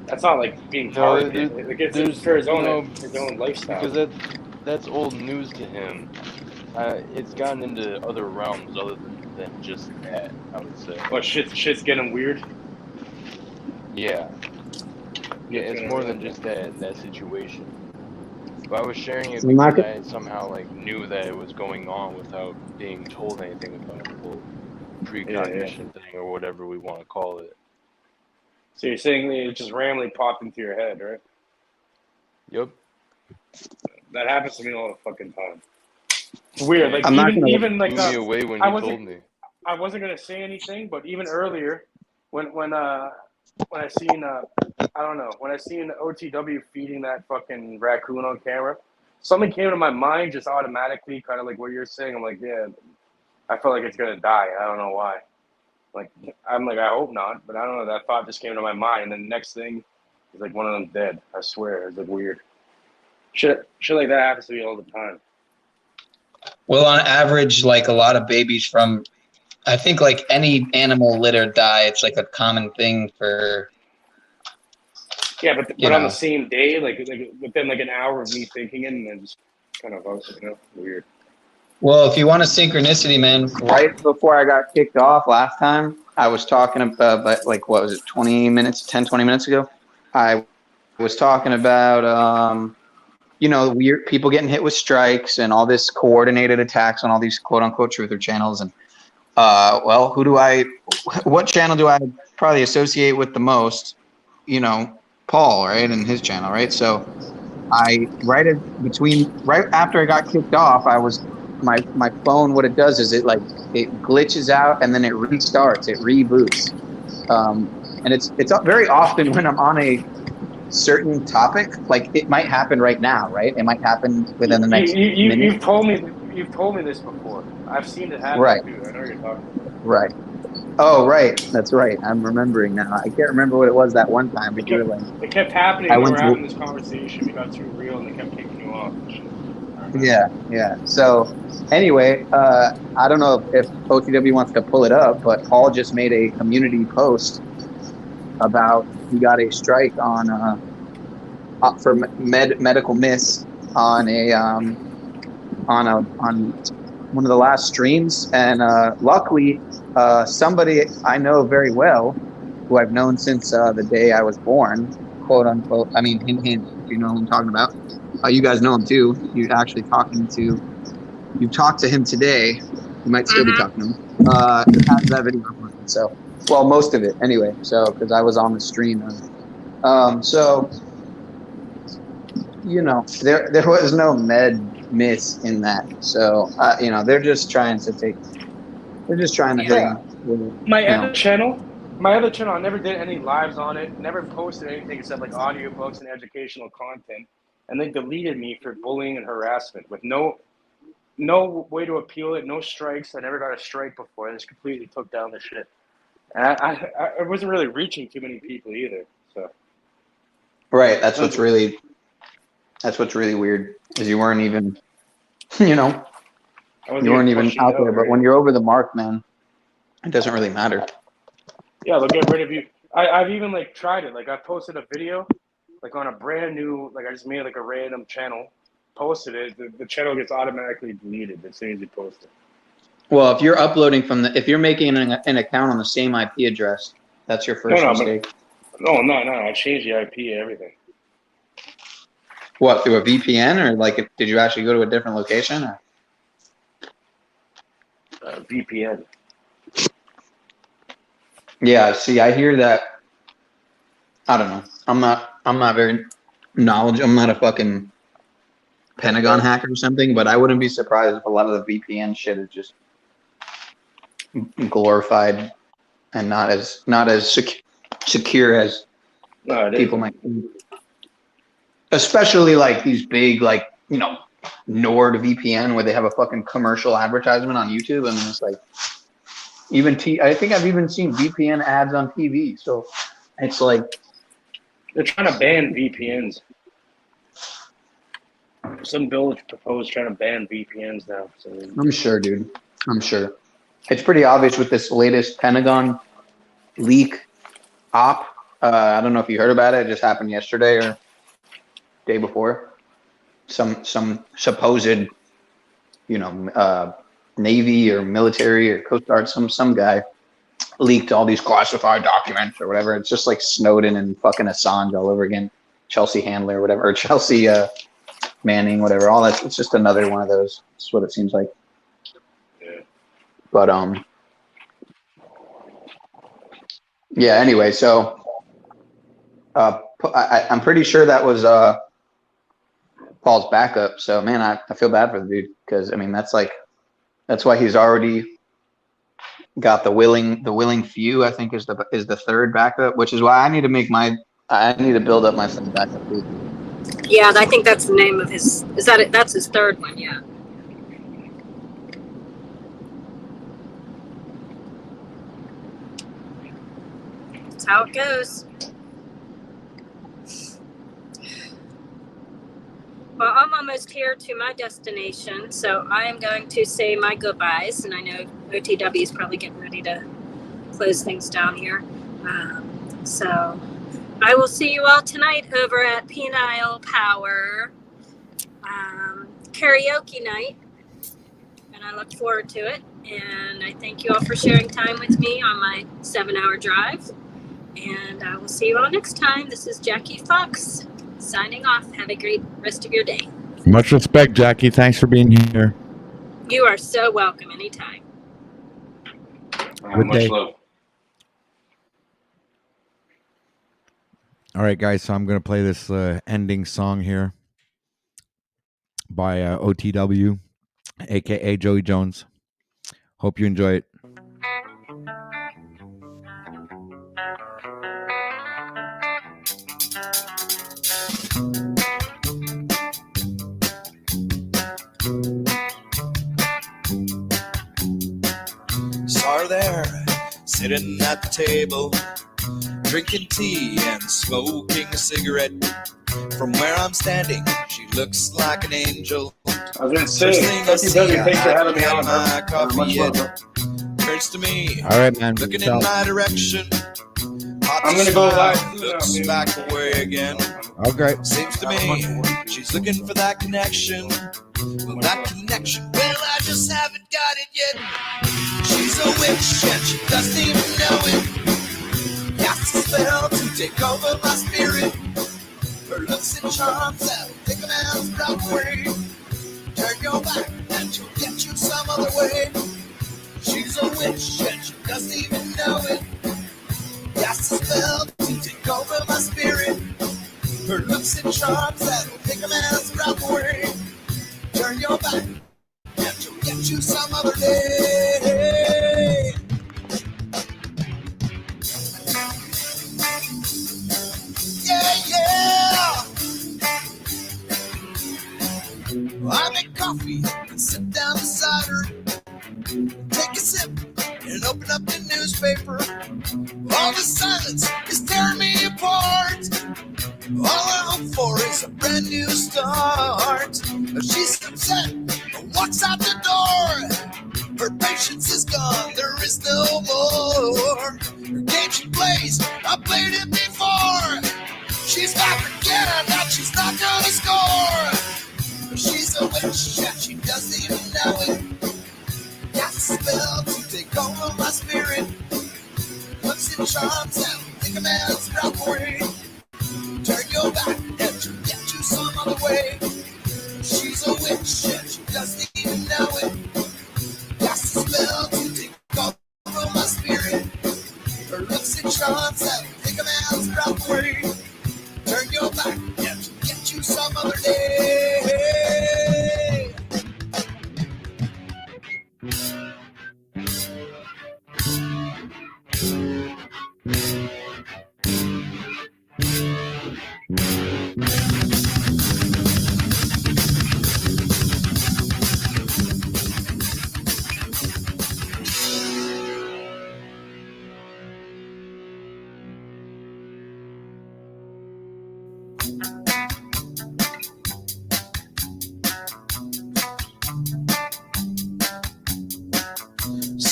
That's not like being No, targeted. Like it's there's for no his own lifestyle. because that's old news to him. It's gotten into other realms other than just that. I would say. What shit's getting weird. Yeah, yeah. Shit's It's getting more real. than just that situation. But I was sharing it I'm not because gonna- I somehow like knew that it was going on without being told anything about the whole precognition thing or whatever we want to call it. So you're saying that it just randomly popped into your head, right? Yep. That happens to me all the fucking time. It's weird. Like I'm not gonna- even like Blew me away when I you wasn't told me. I wasn't gonna say anything, but even earlier when I seen I don't know, when I seen OTW feeding that fucking raccoon on camera, something came to my mind just automatically, kind of like what you're saying. I'm like, yeah, I feel like it's gonna die. I don't know why. Like I'm like, I hope not, but I don't know. That thought just came to my mind, and then the next thing is like one of them dead. I swear, it's like weird. Shit like that happens to me all the time. Well, on average, like a lot of babies from, I think like any animal litter die. It's like a common thing for. Yeah, but You on know. the same day, like within like an hour of me thinking it, and then just kind of weird. Well, if you want a synchronicity, man, right before I got kicked off last time, I was talking about like what was it, 20 minutes ago? I was talking about weird people getting hit with strikes and all this coordinated attacks on all these quote unquote truther channels. And well, what channel do I probably associate with the most? Paul, right? And his channel, right? So right after I got kicked off, I was my phone. What it does is it glitches out and then it restarts, it reboots, and it's very often when I'm on a certain topic. Like it might happen right now, right? It might happen within the next minute. You've told me this before. I've seen it happen Right. too. I know what you're talking about. Right. Oh, right. That's right. I'm remembering now. I can't remember what it was that one time, but you were like, It kept happening I when we went were to. having this conversation. We got too real, and they kept kicking you off and shit. Yeah. So anyway, I don't know if OTW wants to pull it up, but Paul just made a community post about he got a strike on for medical miss on on one of the last streams, and luckily somebody I know very well, who I've known since the day I was born, quote unquote. I mean, hint, hint, if you know who I'm talking about. You guys know him too. You've talked to him today. You might still be talking to him. Has that video uploaded. So, well, most of it anyway. So, because I was on the stream. So, there was no med miss in that. So, they're just trying to hit him. My other channel, I never did any lives on it. Never posted anything except like audiobooks and educational content. And they deleted me for bullying and harassment with no way to appeal it, no strikes. I never got a strike before. I just completely took down the shit. And I wasn't really reaching too many people either. So Right. That's what's really weird is you weren't even, you weren't even out there. But when you're over the mark, man, it doesn't really matter. Yeah, they'll get rid of you. I've even like tried it. Like I posted a video, like on a brand new, like I just made like a random channel, posted it. The channel gets automatically deleted as soon as you post it. Well, if you're uploading if you're making an account on the same IP address, that's your first mistake. No. I changed the IP and everything. What, through a VPN or did you actually go to a different location? Or? VPN. Yeah, see, I hear that. I don't know. I'm not very knowledgeable. I'm not a fucking Pentagon hacker or something, but I wouldn't be surprised if a lot of the VPN shit is just glorified and not as secure as people might think. Especially like these big NordVPN where they have a fucking commercial advertisement on YouTube. I mean, it's like I think I've even seen VPN ads on TV. So it's like they're trying to ban VPNs. Some bill proposed trying to ban VPNs now. So I'm sure, dude. I'm sure. it's pretty obvious with this latest Pentagon leak op. I don't know if you heard about it. It just happened yesterday or day before. Some supposed, Navy or military or Coast Guard, some guy leaked all these classified documents or whatever. It's just like Snowden and fucking Assange all over again. Chelsea Handler or whatever, or Chelsea Manning, whatever. All that. It's just another one of those. That's what it seems like. Yeah. But yeah. Anyway, so I'm pretty sure that was Paul's backup. So man, I feel bad for the dude because I mean that's why he's already got the willing few. I think is the third backup, which is why I need to build up my third backup too. Yeah, I think that's the name of his. Is that it? That's his third one. Yeah. That's how it goes. Well, I'm almost here to my destination, so I am going to say my goodbyes. And I know OTW is probably getting ready to close things down here. So I will see you all tonight over at Penile Power karaoke night. And I look forward to it. And I thank you all for sharing time with me on my 7-hour drive. And I will see you all next time. This is Jackie Fox signing off. Have a great rest of your day. Much respect, Jackie. Thanks for being here. You are so welcome anytime. Good Much day. love. All right, guys. So I'm going to play this ending song here by OTW, aka Joey Jones. Hope you enjoy it. Saw her there, sitting at the table, drinking tea and smoking a cigarette. From where I'm standing, she looks like an angel. I was gonna say, thank you, thanks for having me on. My coffee Much love, yet. Turns to me, All right, man. looking So, in my direction. I'm gonna go live. Looks back away again. okay. Seems to me she's looking for that connection. Well, that connection, well, I just haven't got it yet. She's a witch and she doesn't even know it. Cast a spell to take over my spirit. Her looks and charms that'll take a man's breath away. Turn your back and she'll get you some other way. She's a witch and she doesn't even know it. Cast a spell to take over my spirit. Her looks and charms that'll take a man's breath away. Turn your back and she'll get you some other day. Yeah, yeah. I make coffee and sit down beside her. Take a sip and open up the newspaper. All the silence is tearing me apart. All I hope for is a brand new start. She's upset and walks out the door. Her patience is gone, there is no more. Her game she plays, I played it before. She's not forgetting that she's not gonna score. She's a witch and she doesn't even know it. Got a spell to take over my spirit. Looks and charms and take a man's breath away. Turn your back and she'll get you some other way. She's a witch and she doesn't even know it. Got a spell to take over my spirit. Her looks and charms and take a man's breath away. Turn your back and she'll get you some other day.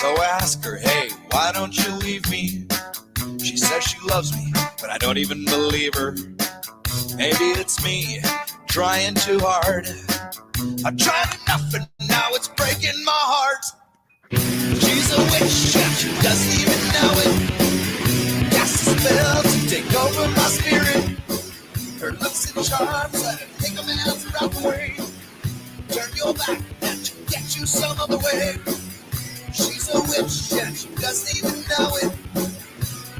So I ask her, hey, why don't you leave me? She says she loves me, but I don't even believe her. Maybe it's me trying too hard. I tried enough and now it's breaking my heart. She's a witch and she doesn't even know it. Cast a spell to take over my spirit. Her looks and charms let her take a man's breath away. Turn your back and she'll get you some other way. She's a witch and she doesn't even know it.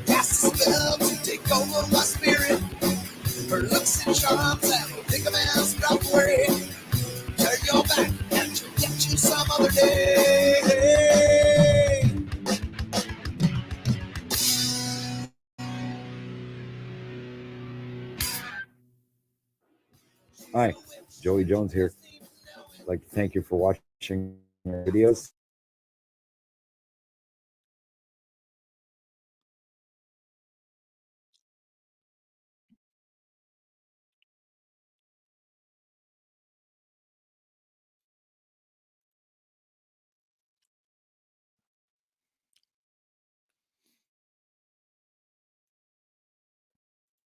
Cast a spell to take over my spirit. Her looks and charms that will take a man's breath away. Turn your back and she'll get you some other day. Hi, Joey Jones here. I'd like to thank you for watching our videos.